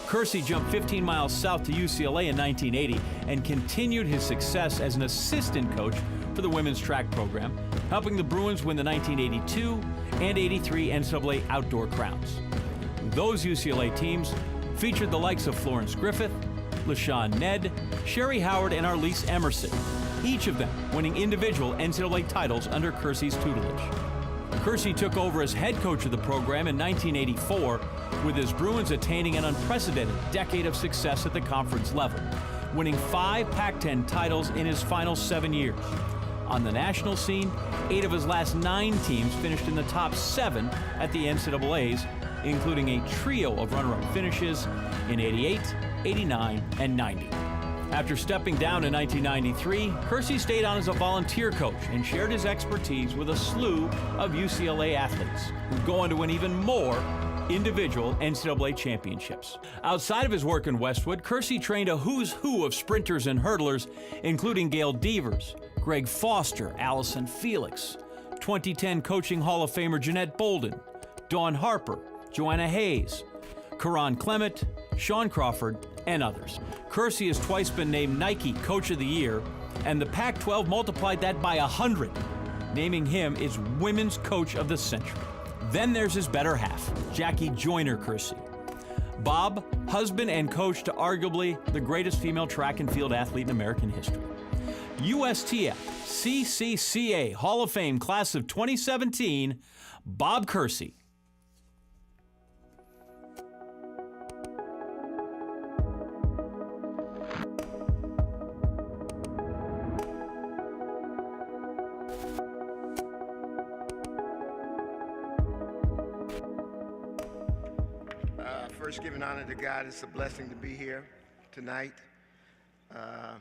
KERSEE jumped 15 miles south to UCLA in 1980 and continued his success as an assistant coach for the women's track program, helping the Bruins win the 1982 and 83 NCAA outdoor crowns. Those UCLA teams featured the likes of Florence Griffith, LaShawn Ned, Sherry Howard, and Arlise Emerson, each of them winning individual NCAA titles under KERSEE's tutelage. KERSEE took over as head coach of the program in 1984, with his Bruins attaining an unprecedented decade of success at the conference level, winning 5 Pac-10 titles in his final 7 years. On the national scene, 8 of his last 9 teams finished in the top 7 at the NCAAs, including a trio of runner-up finishes in 88, 89, and 90. After stepping down in 1993, KERSEE stayed on as a volunteer coach and shared his expertise with a slew of UCLA athletes who go on to win even more individual NCAA championships. Outside of his work in Westwood, KERSEE trained a who's who of sprinters and hurdlers, including Gail Devers, Greg Foster, Allison Felix, 2010 Coaching Hall of Famer Jeanette Bolden, Dawn Harper, Joanna Hayes, Karan Clement, Sean Crawford, and others. KERSEE has twice been named Nike Coach of the Year, and the Pac-12 multiplied that by 100, naming him its Women's Coach of the Century. Then there's his better half, Jackie Joyner KERSEE. Bob, husband and coach to arguably the greatest female track and field athlete in American history. USTFCCCA Hall of Fame Class of 2017, Bob KERSEE. First, giving honor to God. It's a blessing to be here tonight. I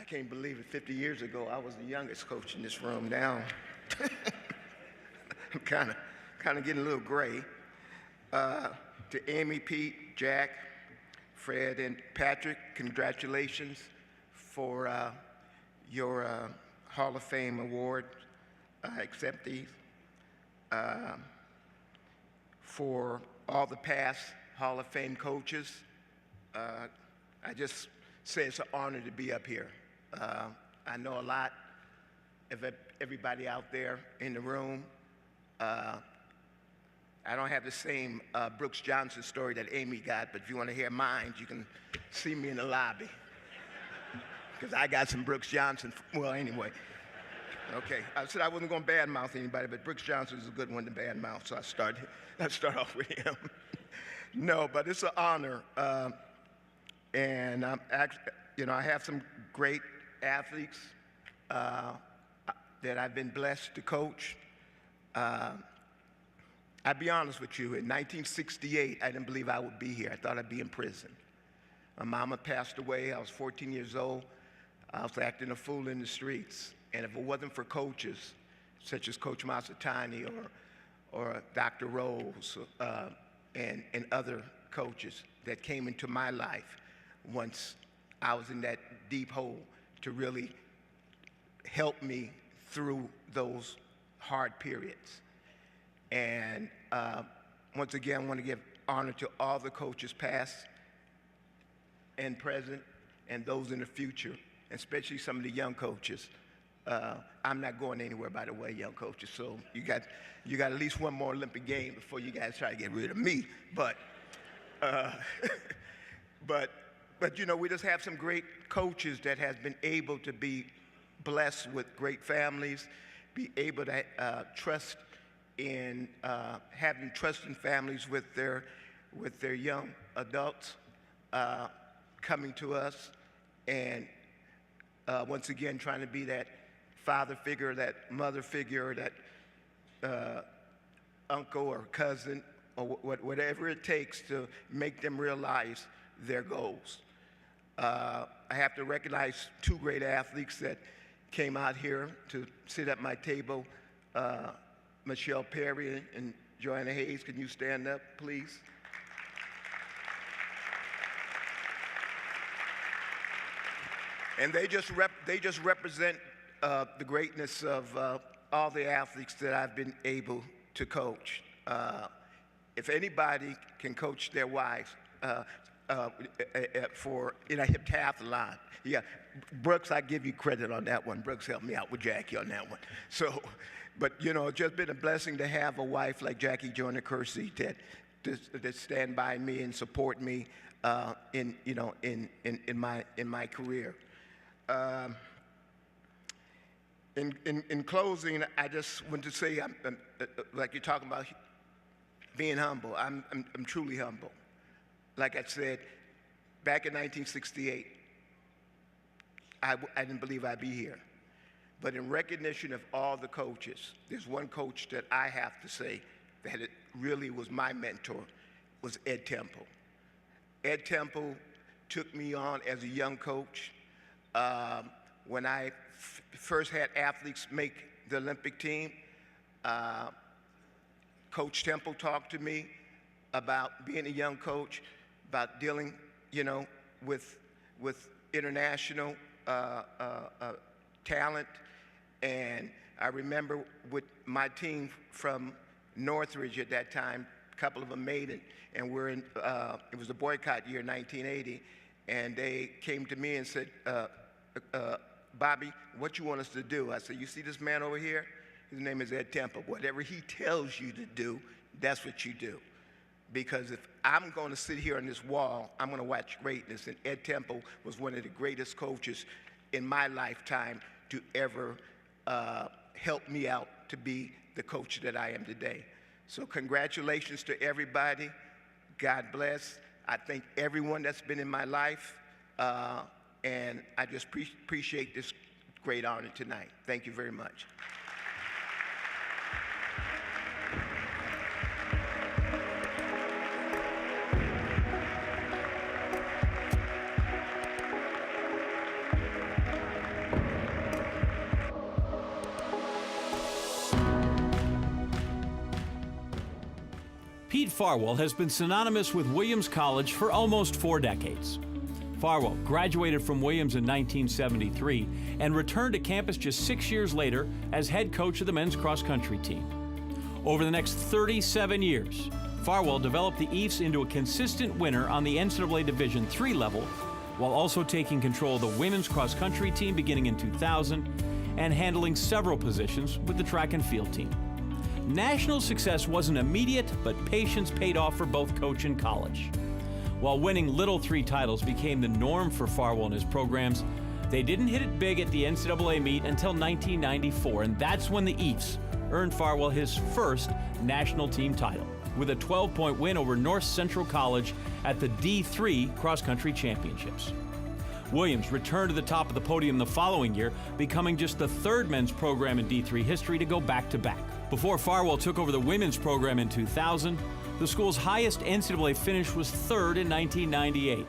can't believe it. 50 years ago, I was the youngest coach in this room. Now, I'm kind of getting a little gray. To Amy, Pete, Jack, Fred, and Patrick, congratulations for your Hall of Fame award acceptees. For all the past Hall of Fame coaches, I just say it's an honor to be up here. I know a lot of everybody out there in the room. I don't have the same Brooks Johnson story that Amy got, but if you want to hear mine, you can see me in the lobby. Because I got some Brooks Johnson, well, anyway. Okay, I said I wasn't going to badmouth anybody, but Brooks Johnson is a good one to badmouth, so I start off with him. No, but it's an honor, and I have some great athletes that I've been blessed to coach. I'll be honest with you, in 1968, I didn't believe I would be here. I thought I'd be in prison. My mama passed away. I was 14 years old. I was acting a fool in the streets. And if it wasn't for coaches, such as Coach Masatani or Dr. Rose and other coaches that came into my life once I was in that deep hole to really help me through those hard periods. And once again, I want to give honor to all the coaches past and present and those in the future, especially some of the young coaches. I'm not going anywhere, by the way, young coaches. So you got at least one more Olympic game before you guys try to get rid of me. But we just have some great coaches that has been able to be blessed with great families, be able to trust in having trust in families with their young adults coming to us, and once again trying to be that father figure, that mother figure, that uncle or cousin, or whatever it takes to make them realize their goals. I have to recognize 2 great athletes that came out here to sit at my table, Michelle Perry and Joanna Hayes. Can you stand up, please? And they just represent the greatness of all the athletes that I've been able to coach. If anybody can coach their wives for a heptathlon, yeah, Brooks, I give you credit on that one. Brooks helped me out with Jackie on that one. So, but it's just been a blessing to have a wife like Jackie Joyner KERSEE that that stand by me and support me in my career. In closing, I just want to say, like you're talking about being humble, I'm truly humble. Like I said, back in 1968, I didn't believe I'd be here. But in recognition of all the coaches, there's one coach that I have to say that it really was my mentor, was Ed Temple. Ed Temple took me on as a young coach. When I first had athletes make the Olympic team, Coach Temple talked to me about being a young coach, about dealing, with international talent. And I remember with my team from Northridge at that time, a couple of them made it, and we're in, it was the boycott year, 1980, and they came to me and said, Bobby, what you want us to do? I said, you see this man over here? His name is Ed Temple. Whatever he tells you to do, that's what you do. Because if I'm going to sit here on this wall, I'm going to watch greatness. And Ed Temple was one of the greatest coaches in my lifetime to ever help me out to be the coach that I am today. So congratulations to everybody. God bless. I thank everyone that's been in my life. And I just appreciate this great honor tonight. Thank you very much. Pete Farwell has been synonymous with Williams College for almost 4 decades. Farwell graduated from Williams in 1973 and returned to campus just 6 years later as head coach of the men's cross-country team. Over the next 37 years, Farwell developed the Eafs into a consistent winner on the NCAA Division III level, while also taking control of the women's cross-country team beginning in 2000 and handling several positions with the track and field team. National success wasn't immediate, but patience paid off for both coach and college. While winning Little III titles became the norm for Farwell and his programs, they didn't hit it big at the NCAA meet until 1994, and that's when the Eafs earned Farwell his first national team title, with a 12-point win over North Central College at the D3 cross-country championships. Williams returned to the top of the podium the following year, becoming just the third men's program in D3 history to go back-to-back. Before Farwell took over the women's program in 2000, the school's highest NCAA finish was third in 1998.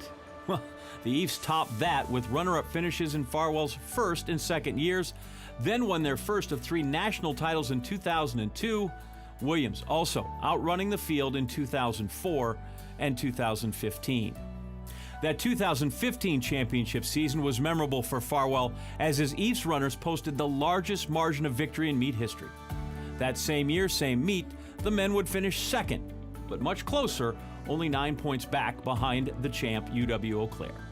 Well, the Eafs topped that with runner-up finishes in Farwell's first and second years, then won their first of 3 national titles in 2002, Williams also outrunning the field in 2004 and 2015. That 2015 championship season was memorable for Farwell as his Eafs runners posted the largest margin of victory in meet history. That same year, same meet, the men would finish second, but much closer, only 9 points back behind the champ UW-Eau Claire.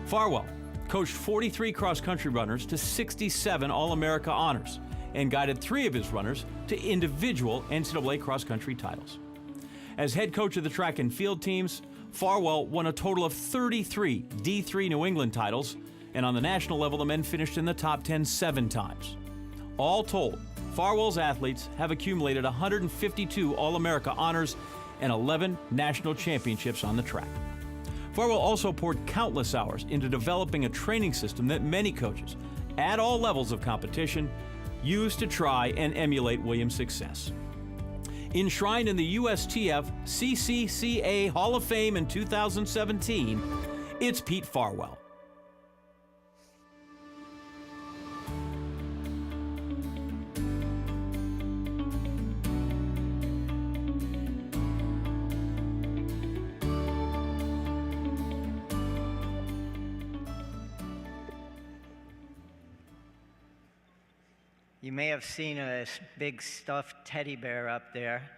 Farwell coached 43 cross-country runners to 67 All-America honors and guided 3 of his runners to individual NCAA cross-country titles. As head coach of the track and field teams, Farwell won a total of 33 D3 New England titles, and on the national level, the men finished in the top 10 7 times. All told, Farwell's athletes have accumulated 152 All-America honors and 11 national championships on the track. Farwell also poured countless hours into developing a training system that many coaches, at all levels of competition, use to try and emulate Williams' success. Enshrined in the USTFCCCA Hall of Fame in 2017, it's Pete Farwell. You may have seen a big stuffed teddy bear up there,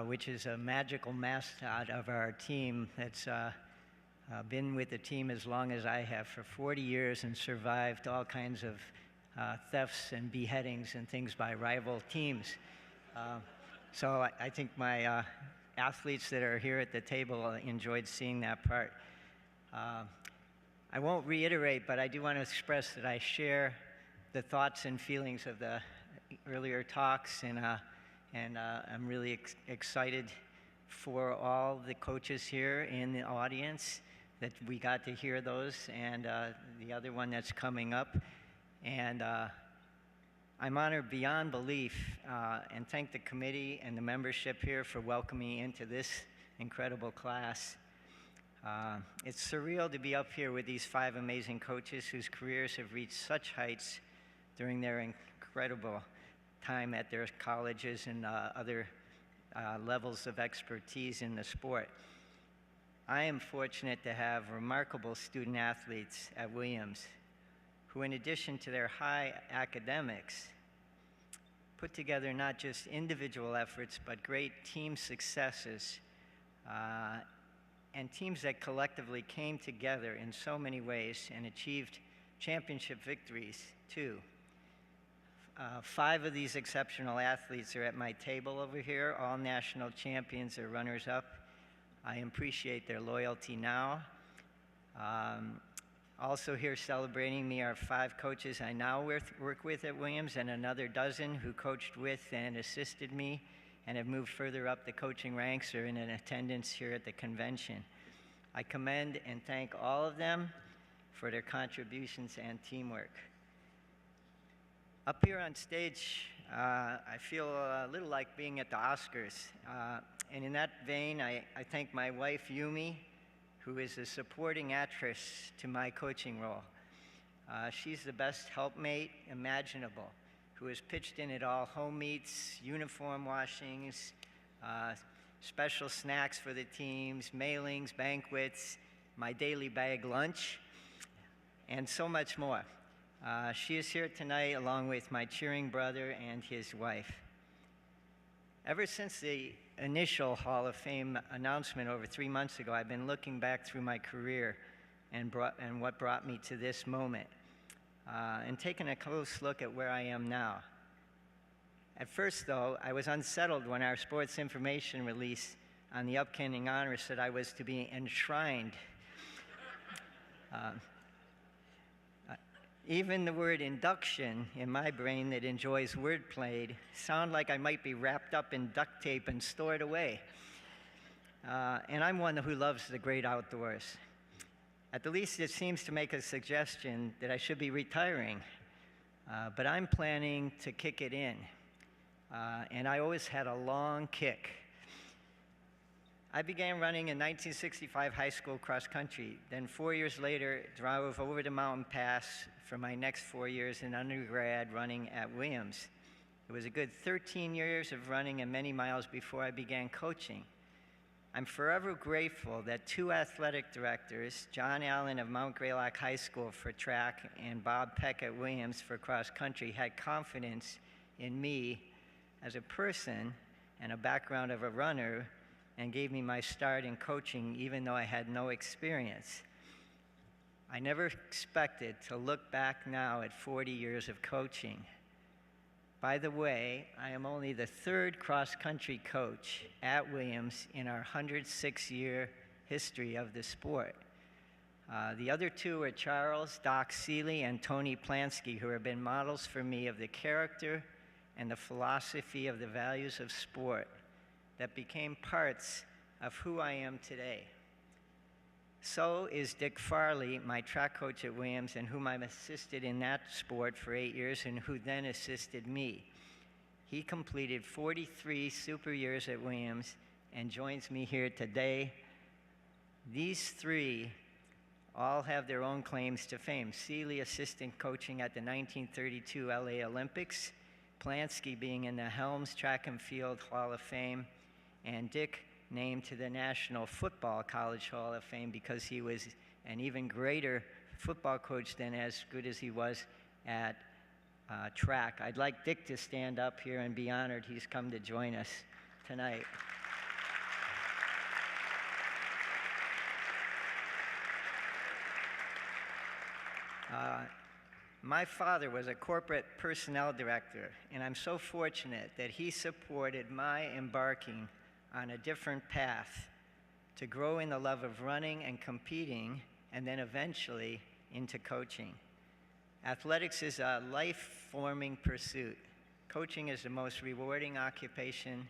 which is a magical mascot of our team that's been with the team as long as I have, for 40 years, and survived all kinds of thefts and beheadings and things by rival teams. So I think my athletes that are here at the table enjoyed seeing that part. I won't reiterate, but I do want to express that I share the thoughts and feelings of the earlier talks, and I'm really excited for all the coaches here in the audience that we got to hear those, and the other one that's coming up. And I'm honored beyond belief, and thank the committee and the membership here for welcoming me into this incredible class. It's surreal to be up here with these 5 amazing coaches whose careers have reached such heights during their incredible time at their colleges and other levels of expertise in the sport. I am fortunate to have remarkable student athletes at Williams who, in addition to their high academics, put together not just individual efforts, but great team successes, and teams that collectively came together in so many ways and achieved championship victories, too. 5 of these exceptional athletes are at my table over here, all national champions or runners-up. I appreciate their loyalty now. Also here celebrating me are 5 coaches I now work with at Williams, and another dozen who coached with and assisted me and have moved further up the coaching ranks or in attendance here at the convention. I commend and thank all of them for their contributions and teamwork. Up here on stage, I feel a little like being at the Oscars. And in that vein, I thank my wife, Yumi, who is a supporting actress to my coaching role. She's the best helpmate imaginable, who has pitched in at all home meets, uniform washings, special snacks for the teams, mailings, banquets, my daily bag lunch, and so much more. She is here tonight along with my cheering brother and his wife. Ever since the initial Hall of Fame announcement over 3 months ago, I've been looking back through my career and what brought me to this moment, and taking a close look at where I am now. At first, though, I was unsettled when our sports information release on the upcoming honor said I was to be enshrined. Even the word induction in my brain that enjoys wordplay sound like I might be wrapped up in duct tape and stored away. And I'm one who loves the great outdoors. At the least, it seems to make a suggestion that I should be retiring. But I'm planning to kick it in. And I always had a long kick. I began running in 1965 high school cross country. Then 4 years later, drove over the mountain pass for my next 4 years in undergrad running at Williams. It was a good 13 years of running and many miles before I began coaching. I'm forever grateful that 2 athletic directors, John Allen of Mount Greylock High School for track and Bob Peck at Williams for cross country, had confidence in me as a person and a background of a runner, and gave me my start in coaching even though I had no experience. I never expected to look back now at 40 years of coaching. By the way, I am only the 3rd cross-country coach at Williams in our 106-year history of the sport. The other 2 are Charles Doc Seeley and Tony Plansky, who have been models for me of the character and the philosophy of the values of sport that became parts of who I am today. So is Dick Farley, my track coach at Williams, and whom I've assisted in that sport for 8 years, and who then assisted me. He completed 43 super years at Williams and joins me here today. These 3 all have their own claims to fame. Seeley assistant coaching at the 1932 LA Olympics, Plansky being in the Helms Track and Field Hall of Fame, and Dick named to the National Football College Hall of Fame because he was an even greater football coach than as good as he was at track. I'd like Dick to stand up here and be honored he's come to join us tonight. My father was a corporate personnel director, and I'm so fortunate that he supported my embarking on a different path to grow in the love of running and competing, and then eventually into coaching. Athletics is a life-forming pursuit. Coaching is the most rewarding occupation,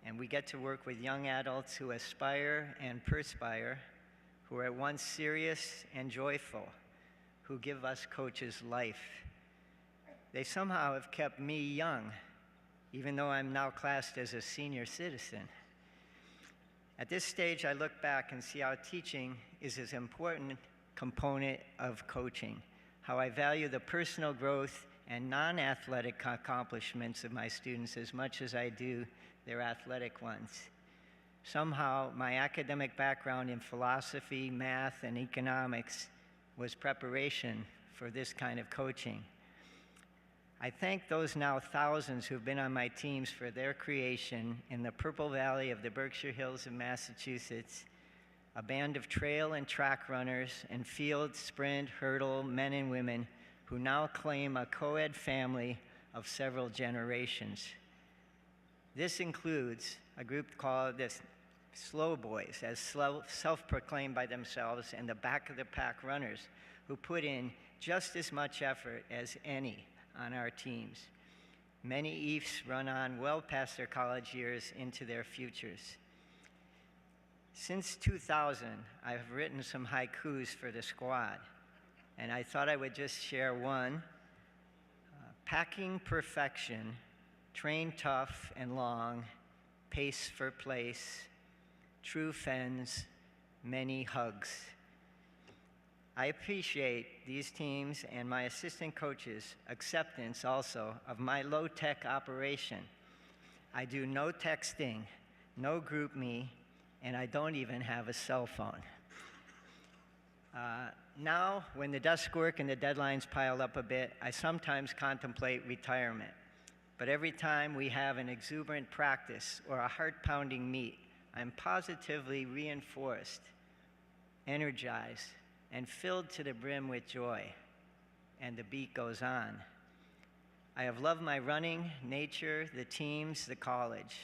and we get to work with young adults who aspire and perspire, who are at once serious and joyful, who give us coaches life. They somehow have kept me young, even though I'm now classed as a senior citizen. At this stage, I look back and see how teaching is an important component of coaching, how I value the personal growth and non-athletic accomplishments of my students as much as I do their athletic ones. Somehow, my academic background in philosophy, math, and economics was preparation for this kind of coaching. I thank those now thousands who've been on my teams for their creation in the Purple Valley of the Berkshire Hills of Massachusetts, a band of trail and track runners and field, sprint, hurdle men and women who now claim a co-ed family of several generations. This includes a group called the Slow Boys, as self-proclaimed by themselves, and the back of the pack runners who put in just as much effort as any on our teams. Many EIFs run on well past their college years into their futures. Since 2000, I've written some haikus for the squad, and I thought I would just share one. Packing perfection, train tough and long, pace for place, true fens, many hugs. I appreciate these teams and my assistant coaches' acceptance also of my low-tech operation. I do no texting, no group me, and I don't even have a cell phone. Now, when the desk work and the deadlines pile up a bit, I sometimes contemplate retirement. But every time we have an exuberant practice or a heart-pounding meet, I'm positively reinforced, energized, and filled to the brim with joy, and the beat goes on. I have loved my running, nature, the teams, the college.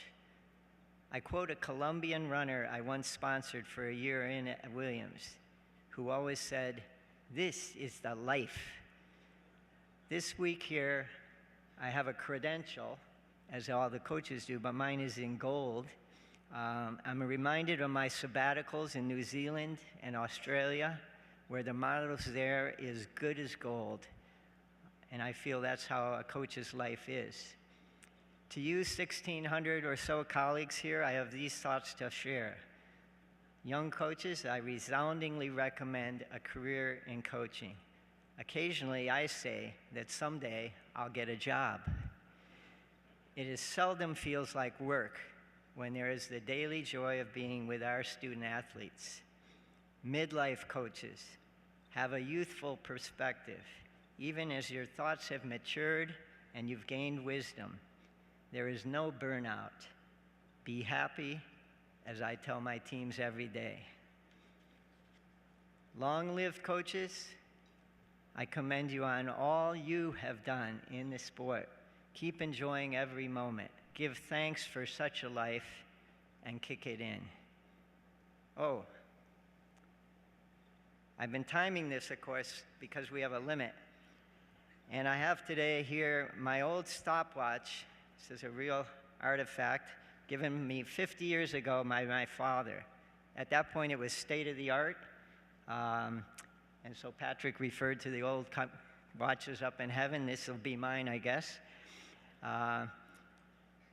I quote a Colombian runner I once sponsored for a year in at Williams, who always said, "This is the life." This week here, I have a credential, as all the coaches do, but mine is in gold. I'm reminded of my sabbaticals in New Zealand and Australia, where the motto there is good as gold. And I feel that's how a coach's life is. To you 1,600 or so colleagues here, I have these thoughts to share. Young coaches, I resoundingly recommend a career in coaching. Occasionally, I say that someday I'll get a job. It is seldom feels like work when there is the daily joy of being with our student athletes. Midlife coaches, have a youthful perspective. Even as your thoughts have matured and you've gained wisdom, there is no burnout. Be happy, as I tell my teams every day. Long-lived coaches, I commend you on all you have done in the sport. Keep enjoying every moment. Give thanks for such a life and kick it in. Oh, I've been timing this, of course, because we have a limit. And I have today here my old stopwatch. This is a real artifact given me 50 years ago by my father. At that point, it was state-of-the-art. And so Patrick referred to the old watches up in heaven. This will be mine, I guess.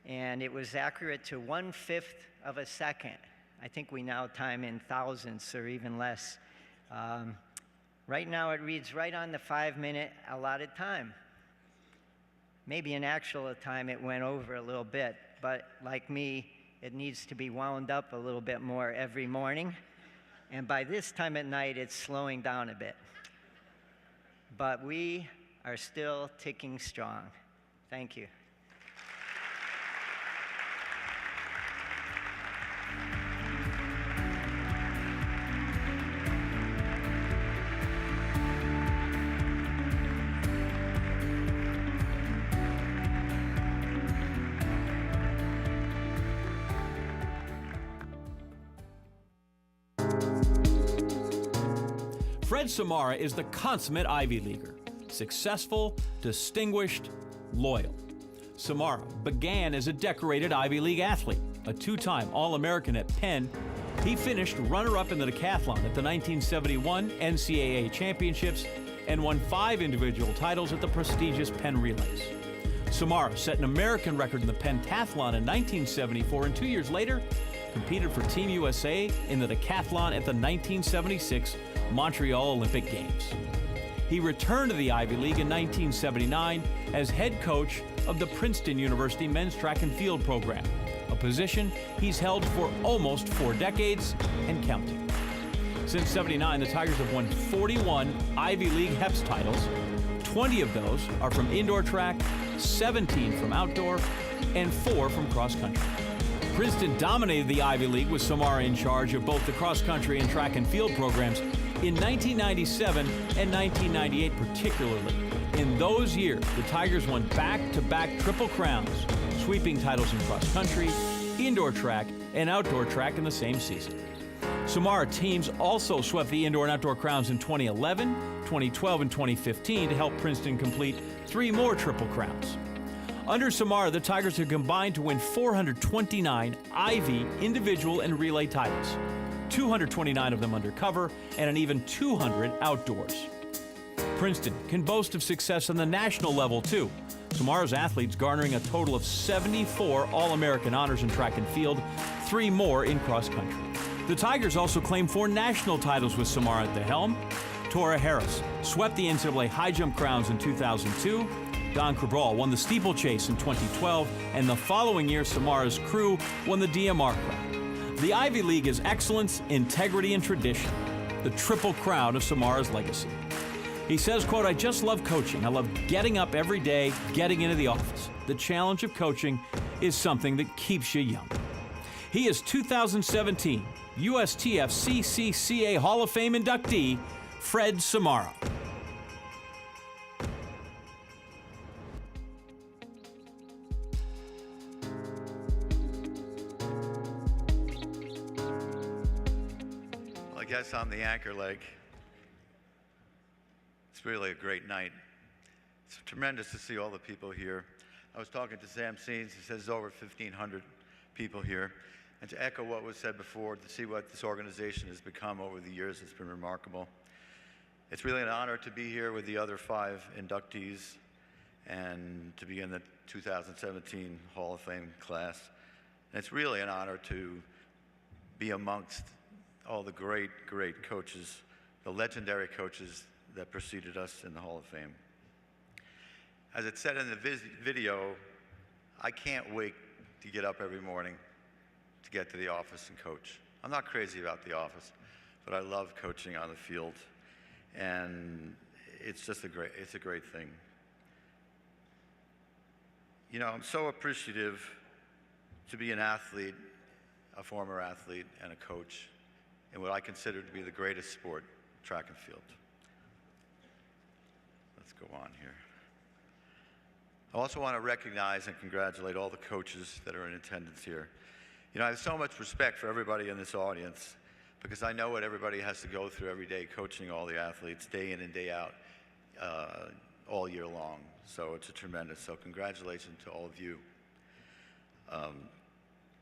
And it was accurate to 1/5 of a second. I think we now time in thousandths or even less. Right now it reads right on the 5-minute allotted time. Maybe in actual time it went over a little bit, but like me, it needs to be wound up a little bit more every morning. And by this time at night, it's slowing down a bit. But we are still ticking strong. Thank you. Fred Samara is the consummate Ivy Leaguer. Successful, distinguished, loyal. Samara began as a decorated Ivy League athlete, a two-time All-American at Penn. He finished runner-up in the decathlon at the 1971 NCAA Championships and won 5 individual titles at the prestigious Penn Relays. Samara set an American record in the pentathlon in 1974 and 2 years later competed for Team USA in the decathlon at the 1976 Montreal Olympic Games. He returned to the Ivy League in 1979 as head coach of the Princeton University men's track and field program, a position he's held for almost 4 decades and counting. Since '79, the Tigers have won 41 Ivy League HEPS titles. 20 of those are from indoor track, 17 from outdoor, and 4 from cross country. Princeton dominated the Ivy League with Samara in charge of both the cross country and track and field programs in 1997 and 1998 particularly. In those years, the Tigers won back-to-back triple crowns, sweeping titles in cross country, indoor track, and outdoor track in the same season. Samara teams also swept the indoor and outdoor crowns in 2011, 2012, and 2015 to help Princeton complete 3 more triple crowns. Under Samara, the Tigers have combined to win 429 Ivy individual and relay titles, 229 of them undercover, and an even 200 outdoors. Princeton can boast of success on the national level, too. Samara's athletes garnering a total of 74 All-American honors in track and field, 3 more in cross country. The Tigers also claimed 4 national titles with Samara at the helm. Tora Harris swept the NCAA high jump crowns in 2002. Don Cabral won the steeplechase in 2012, and the following year, Samara's crew won the DMR crown. The Ivy League is excellence, integrity, and tradition, the triple crown of Samara's legacy. He says, quote, "I just love coaching. I love getting up every day, getting into the office. The challenge of coaching is something that keeps you young." He is 2017 USTFCCCA Hall of Fame inductee, Fred Samara. Well, I guess I'm the anchor leg. It's really a great night. It's tremendous to see all the people here. I was talking to Sam Seams. He says there's over 1,500 people here. And to echo what was said before, to see what this organization has become over the years, it's been remarkable. It's really an honor to be here with the other 5 inductees and to be in the 2017 Hall of Fame class. And it's really an honor to be amongst all the great, great coaches, the legendary coaches that preceded us in the Hall of Fame. As it said in the video, I can't wait to get up every morning to get to the office and coach. I'm not crazy about the office, but I love coaching on the field, and it's just a great thing. You know, I'm so appreciative to be an athlete, a former athlete, and a coach in what I consider to be the greatest sport, track and field. Let's go on here. I also want to recognize and congratulate all the coaches that are in attendance here. You know, I have so much respect for everybody in this audience because I know what everybody has to go through every day coaching all the athletes day in and day out all year long. So it's a tremendous, so congratulations to all of you.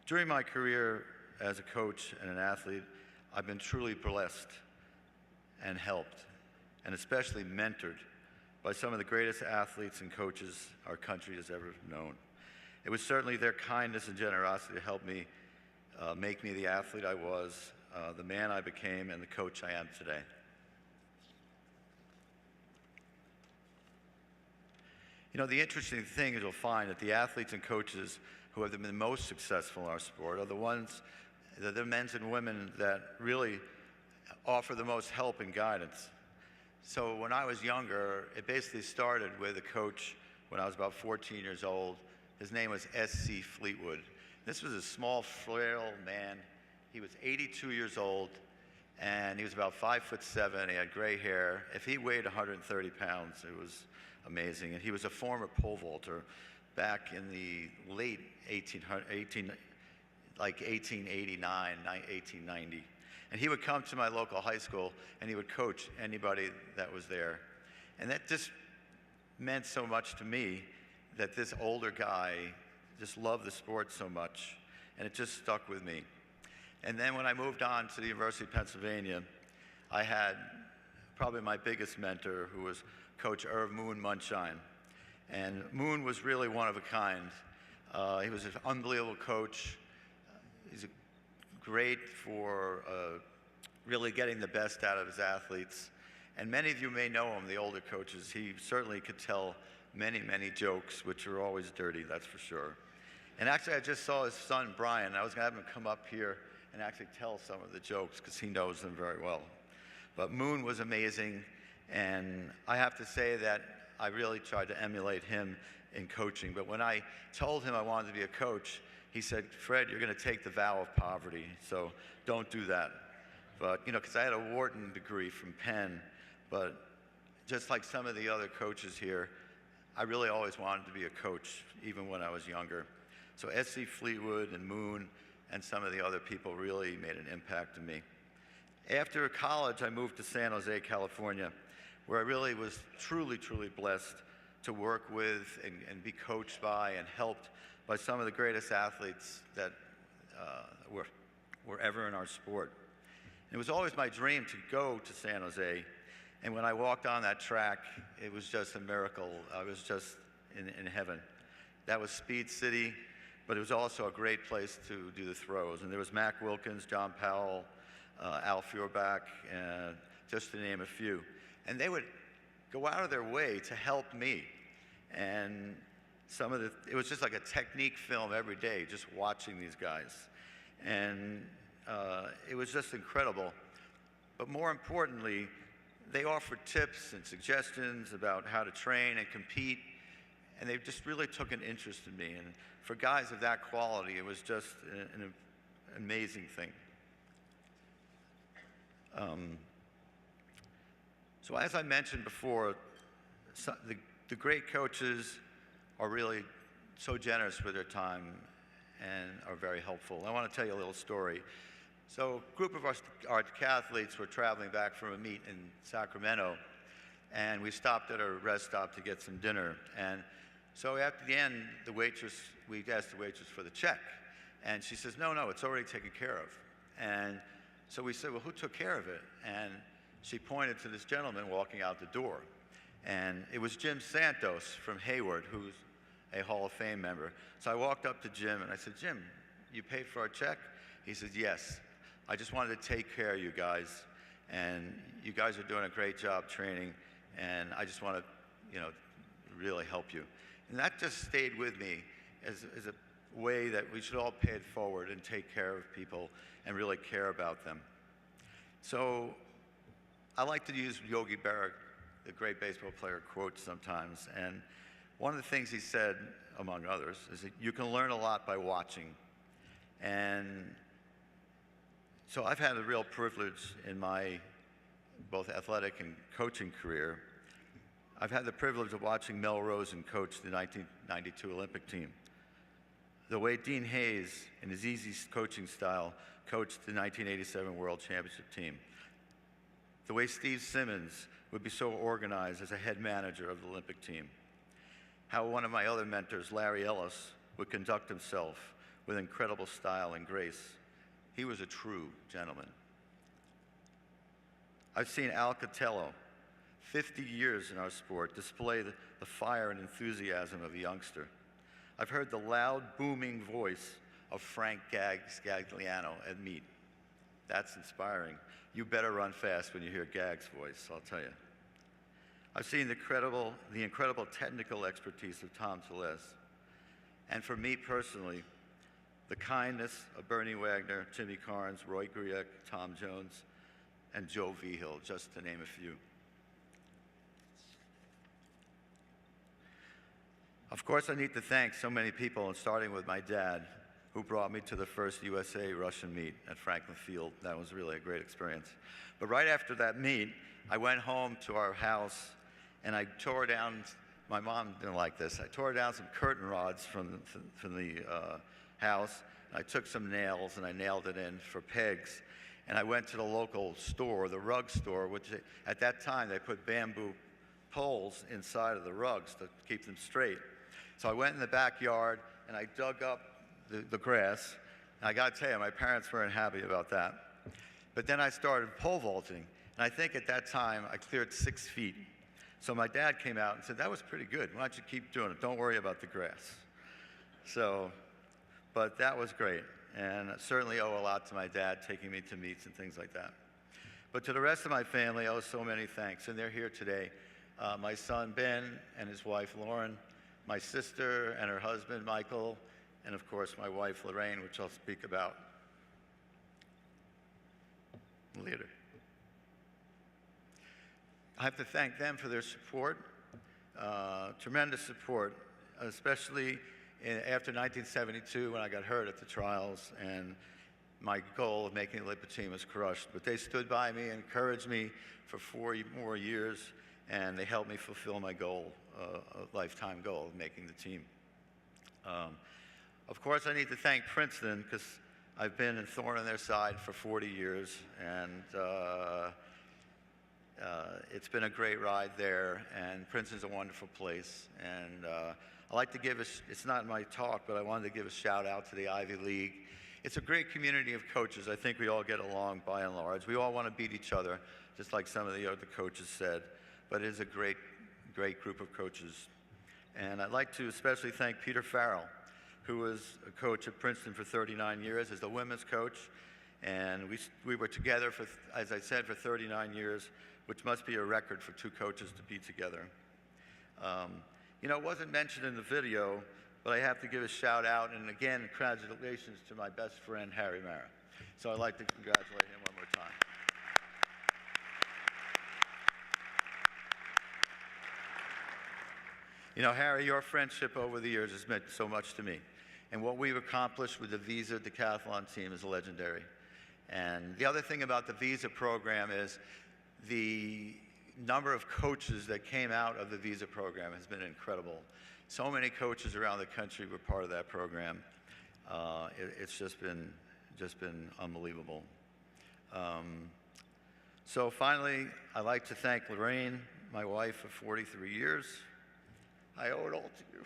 During my career as a coach and an athlete, I've been truly blessed and helped, and especially mentored by some of the greatest athletes and coaches our country has ever known. It was certainly their kindness and generosity to help me make me the athlete I was, the man I became, and the coach I am today. You know, the interesting thing is you'll find that the athletes and coaches who have been the most successful in our sport are the ones, the men and women that really offer the most help and guidance. So when I was younger, it basically started with a coach when I was about 14 years old. His name was S.C. Fleetwood. This was a small, frail man. He was 82 years old, and he was about 5'7". He had gray hair. If he weighed 130 pounds, it was amazing. And he was a former pole vaulter back in the late 1889, 1890. And he would come to my local high school and he would coach anybody that was there. And that just meant so much to me, that this older guy just loved the sport so much, and it just stuck with me. And then when I moved on to the University of Pennsylvania, I had probably my biggest mentor, who was Coach Irv Moon Munshine. And Moon was really one of a kind. He was an unbelievable coach. He's great for really getting the best out of his athletes. And many of you may know him, the older coaches. He certainly could tell many, many jokes, which are always dirty, that's for sure. And actually, I just saw his son, Brian. I was going to have him come up here and actually tell some of the jokes, because he knows them very well. But Moon was amazing, and I have to say that I really tried to emulate him in coaching. But when I told him I wanted to be a coach, he said, Fred, you're going to take the vow of poverty, so don't do that. But, you know, because I had a Wharton degree from Penn, but just like some of the other coaches here, I really always wanted to be a coach, even when I was younger. So S.C. Fleetwood and Moon and some of the other people really made an impact on me. After college, I moved to San Jose, California, where I really was truly, truly blessed to work with and be coached by and helped by some of the greatest athletes that were ever in our sport. And it was always my dream to go to San Jose. And when I walked on that track, it was just a miracle. I was just in heaven. That was Speed City, but it was also a great place to do the throws. And there was Mac Wilkins, John Powell, Al Feuerbach, just to name a few. And they would go out of their way to help me. And it was just like a technique film every day, just watching these guys. And it was just incredible. But more importantly, they offered tips and suggestions about how to train and compete, and they just really took an interest in me. And for guys of that quality, it was just an amazing thing. So as I mentioned before, the great coaches are really so generous with their time and are very helpful. I want to tell you a little story. So a group of our decathletes were traveling back from a meet in Sacramento, and we stopped at a rest stop to get some dinner. And so after the end, we asked the waitress for the check. And she says, no, it's already taken care of. And so we said, well, who took care of it? And she pointed to this gentleman walking out the door. And it was Jim Santos from Hayward, who's a Hall of Fame member. So I walked up to Jim and I said, Jim, you paid for our check? He said, yes. I just wanted to take care of you guys, and you guys are doing a great job training, and I just want to, really help you. And that just stayed with me as a way that we should all pay it forward and take care of people and really care about them. So I like to use Yogi Berra, the great baseball player, quotes sometimes, and one of the things he said, among others, is that you can learn a lot by watching. And so I've had a real privilege in my both athletic and coaching career. I've had the privilege of watching Mel Rosen coach the 1992 Olympic team. The way Dean Hayes, in his easy coaching style, coached the 1987 World Championship team. The way Steve Simmons would be so organized as a head manager of the Olympic team. How one of my other mentors, Larry Ellis, would conduct himself with incredible style and grace. He was a true gentleman. I've seen Al Catello, 50 years in our sport, display the fire and enthusiasm of a youngster. I've heard the loud, booming voice of Frank Gagliano at meet. That's inspiring. You better run fast when you hear Gag's voice, I'll tell you. I've seen the incredible technical expertise of Tom Tellez. And for me personally, the kindness of Bernie Wagner, Jimmy Carnes, Roy Griek, Tom Jones, and Joe Vigil, just to name a few. Of course, I need to thank so many people, and starting with my dad, who brought me to the first USA Russian meet at Franklin Field. That was really a great experience. But right after that meet, I went home to our house, and I tore down, my mom didn't like this, I tore down some curtain rods from the house. I took some nails and I nailed it in for pegs. and I went to the local store, the rug store, which at that time they put bamboo poles inside of the rugs to keep them straight. So I went in the backyard and I dug up the grass. And I got to tell you, my parents weren't happy about that. But then I started pole vaulting, and I think at that time I cleared 6 feet. So my dad came out and said, "That was pretty good. Why don't you keep doing it? Don't worry about the grass." So, but that was great, and I certainly owe a lot to my dad taking me to meets and things like that. But to the rest of my family, I owe so many thanks, and they're here today. My son Ben and his wife Lauren, my sister and her husband Michael, and of course my wife Lorraine, which I'll speak about later. I have to thank them for their support, tremendous support, especially after 1972 when I got hurt at the trials and my goal of making the Olympic team was crushed. But they stood by me and encouraged me for 4 more years, and they helped me fulfill my goal, a lifetime goal of making the team. Of course, I need to thank Princeton because I've been a thorn on their side for 40 years, and it's been a great ride there, and Princeton's a wonderful place. And I'd like to give it's not my talk, but I wanted to give a shout out to the Ivy League. It's a great community of coaches. I think we all get along by and large. We all want to beat each other, just like some of the other coaches said, but it is a great, great group of coaches. And I'd like to especially thank Peter Farrell, who was a coach at Princeton for 39 years as the women's coach. And we were together, for, as I said, for 39 years, which must be a record for 2 coaches to be together. You know, it wasn't mentioned in the video, but I have to give a shout out, and again, congratulations to my best friend, Harry Mara. So I'd like to congratulate him one more time. You know, Harry, your friendship over the years has meant so much to me. And what we've accomplished with the Visa Decathlon team is legendary. And the other thing about the Visa program is the number of coaches that came out of the Visa program has been incredible. So many coaches around the country were part of that program. It's just been unbelievable. So finally, I'd like to thank Lorraine, my wife, for 43 years. I owe it all to you.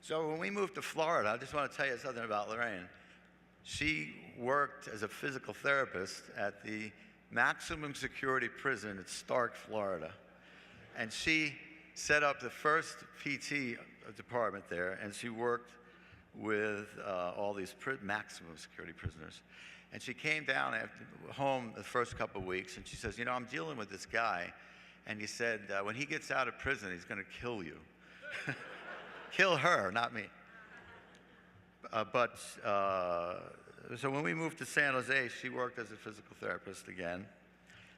So when we moved to Florida, I just want to tell you something about Lorraine. She worked as a physical therapist at the maximum security prison at Stark, Florida. And she set up the first PT department there, and she worked with all these maximum security prisoners. And she came down home the first couple of weeks, and she says, "You know, I'm dealing with this guy, and he said, when he gets out of prison, he's going to kill you." Kill her, not me. So when we moved to San Jose, she worked as a physical therapist again.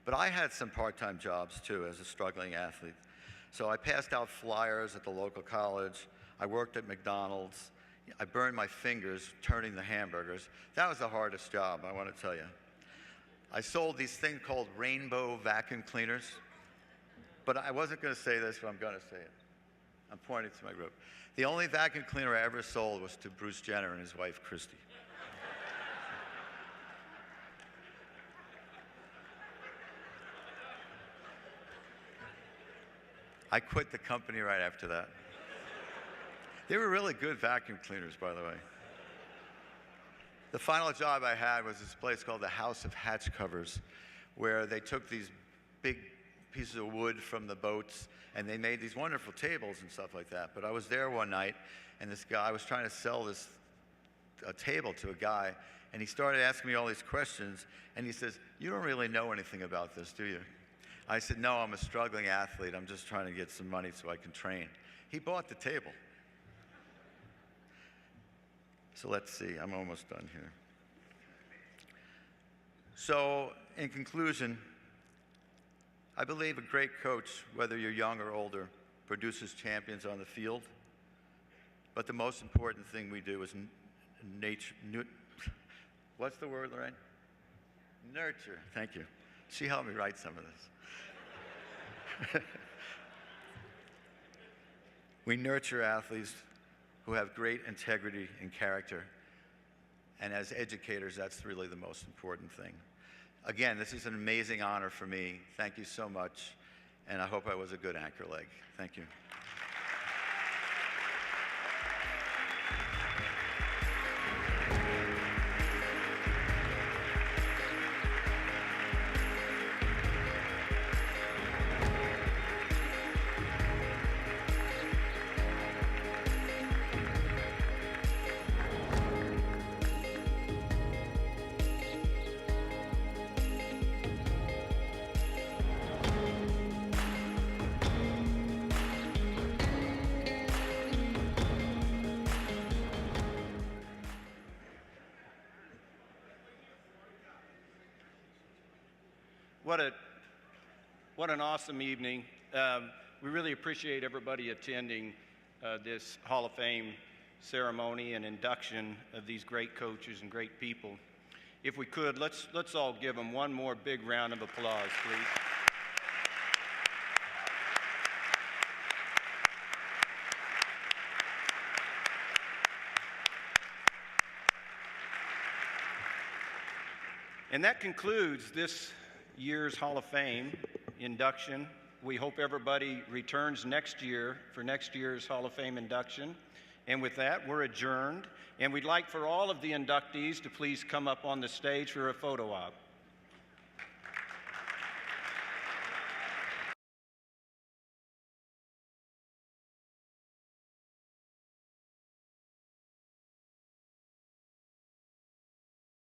But I had some part-time jobs, too, as a struggling athlete. So I passed out flyers at the local college. I worked at McDonald's. I burned my fingers turning the hamburgers. That was the hardest job, I want to tell you. I sold these things called rainbow vacuum cleaners. But I wasn't going to say this, but I'm going to say it. I'm pointing to my group. The only vacuum cleaner I ever sold was to Bruce Jenner and his wife, Christy. I quit the company right after that. They were really good vacuum cleaners, by the way. The final job I had was this place called the House of Hatch Covers, where they took these big pieces of wood from the boats, and they made these wonderful tables and stuff like that. But I was there one night, and this guy, I was trying to sell a table to a guy, and he started asking me all these questions, and he says, "You don't really know anything about this, do you?" I said, "No, I'm a struggling athlete. I'm just trying to get some money so I can train." He bought the table. So let's see, I'm almost done here. So in conclusion, I believe a great coach, whether you're young or older, produces champions on the field. But the most important thing we do is what's the word, Lorraine? Nurture. Thank you. She helped me write some of this. We nurture athletes who have great integrity and character. And as educators, that's really the most important thing. Again, this is an amazing honor for me. Thank you so much. And I hope I was a good anchor leg. Thank you. What an awesome evening. We really appreciate everybody attending this Hall of Fame ceremony and induction of these great coaches and great people. If we could, let's all give them one more big round of applause, please. And that concludes this year's Hall of Fame induction. We hope everybody returns next year for next year's Hall of Fame induction. And with that, we're adjourned. And we'd like for all of the inductees to please come up on the stage for a photo op.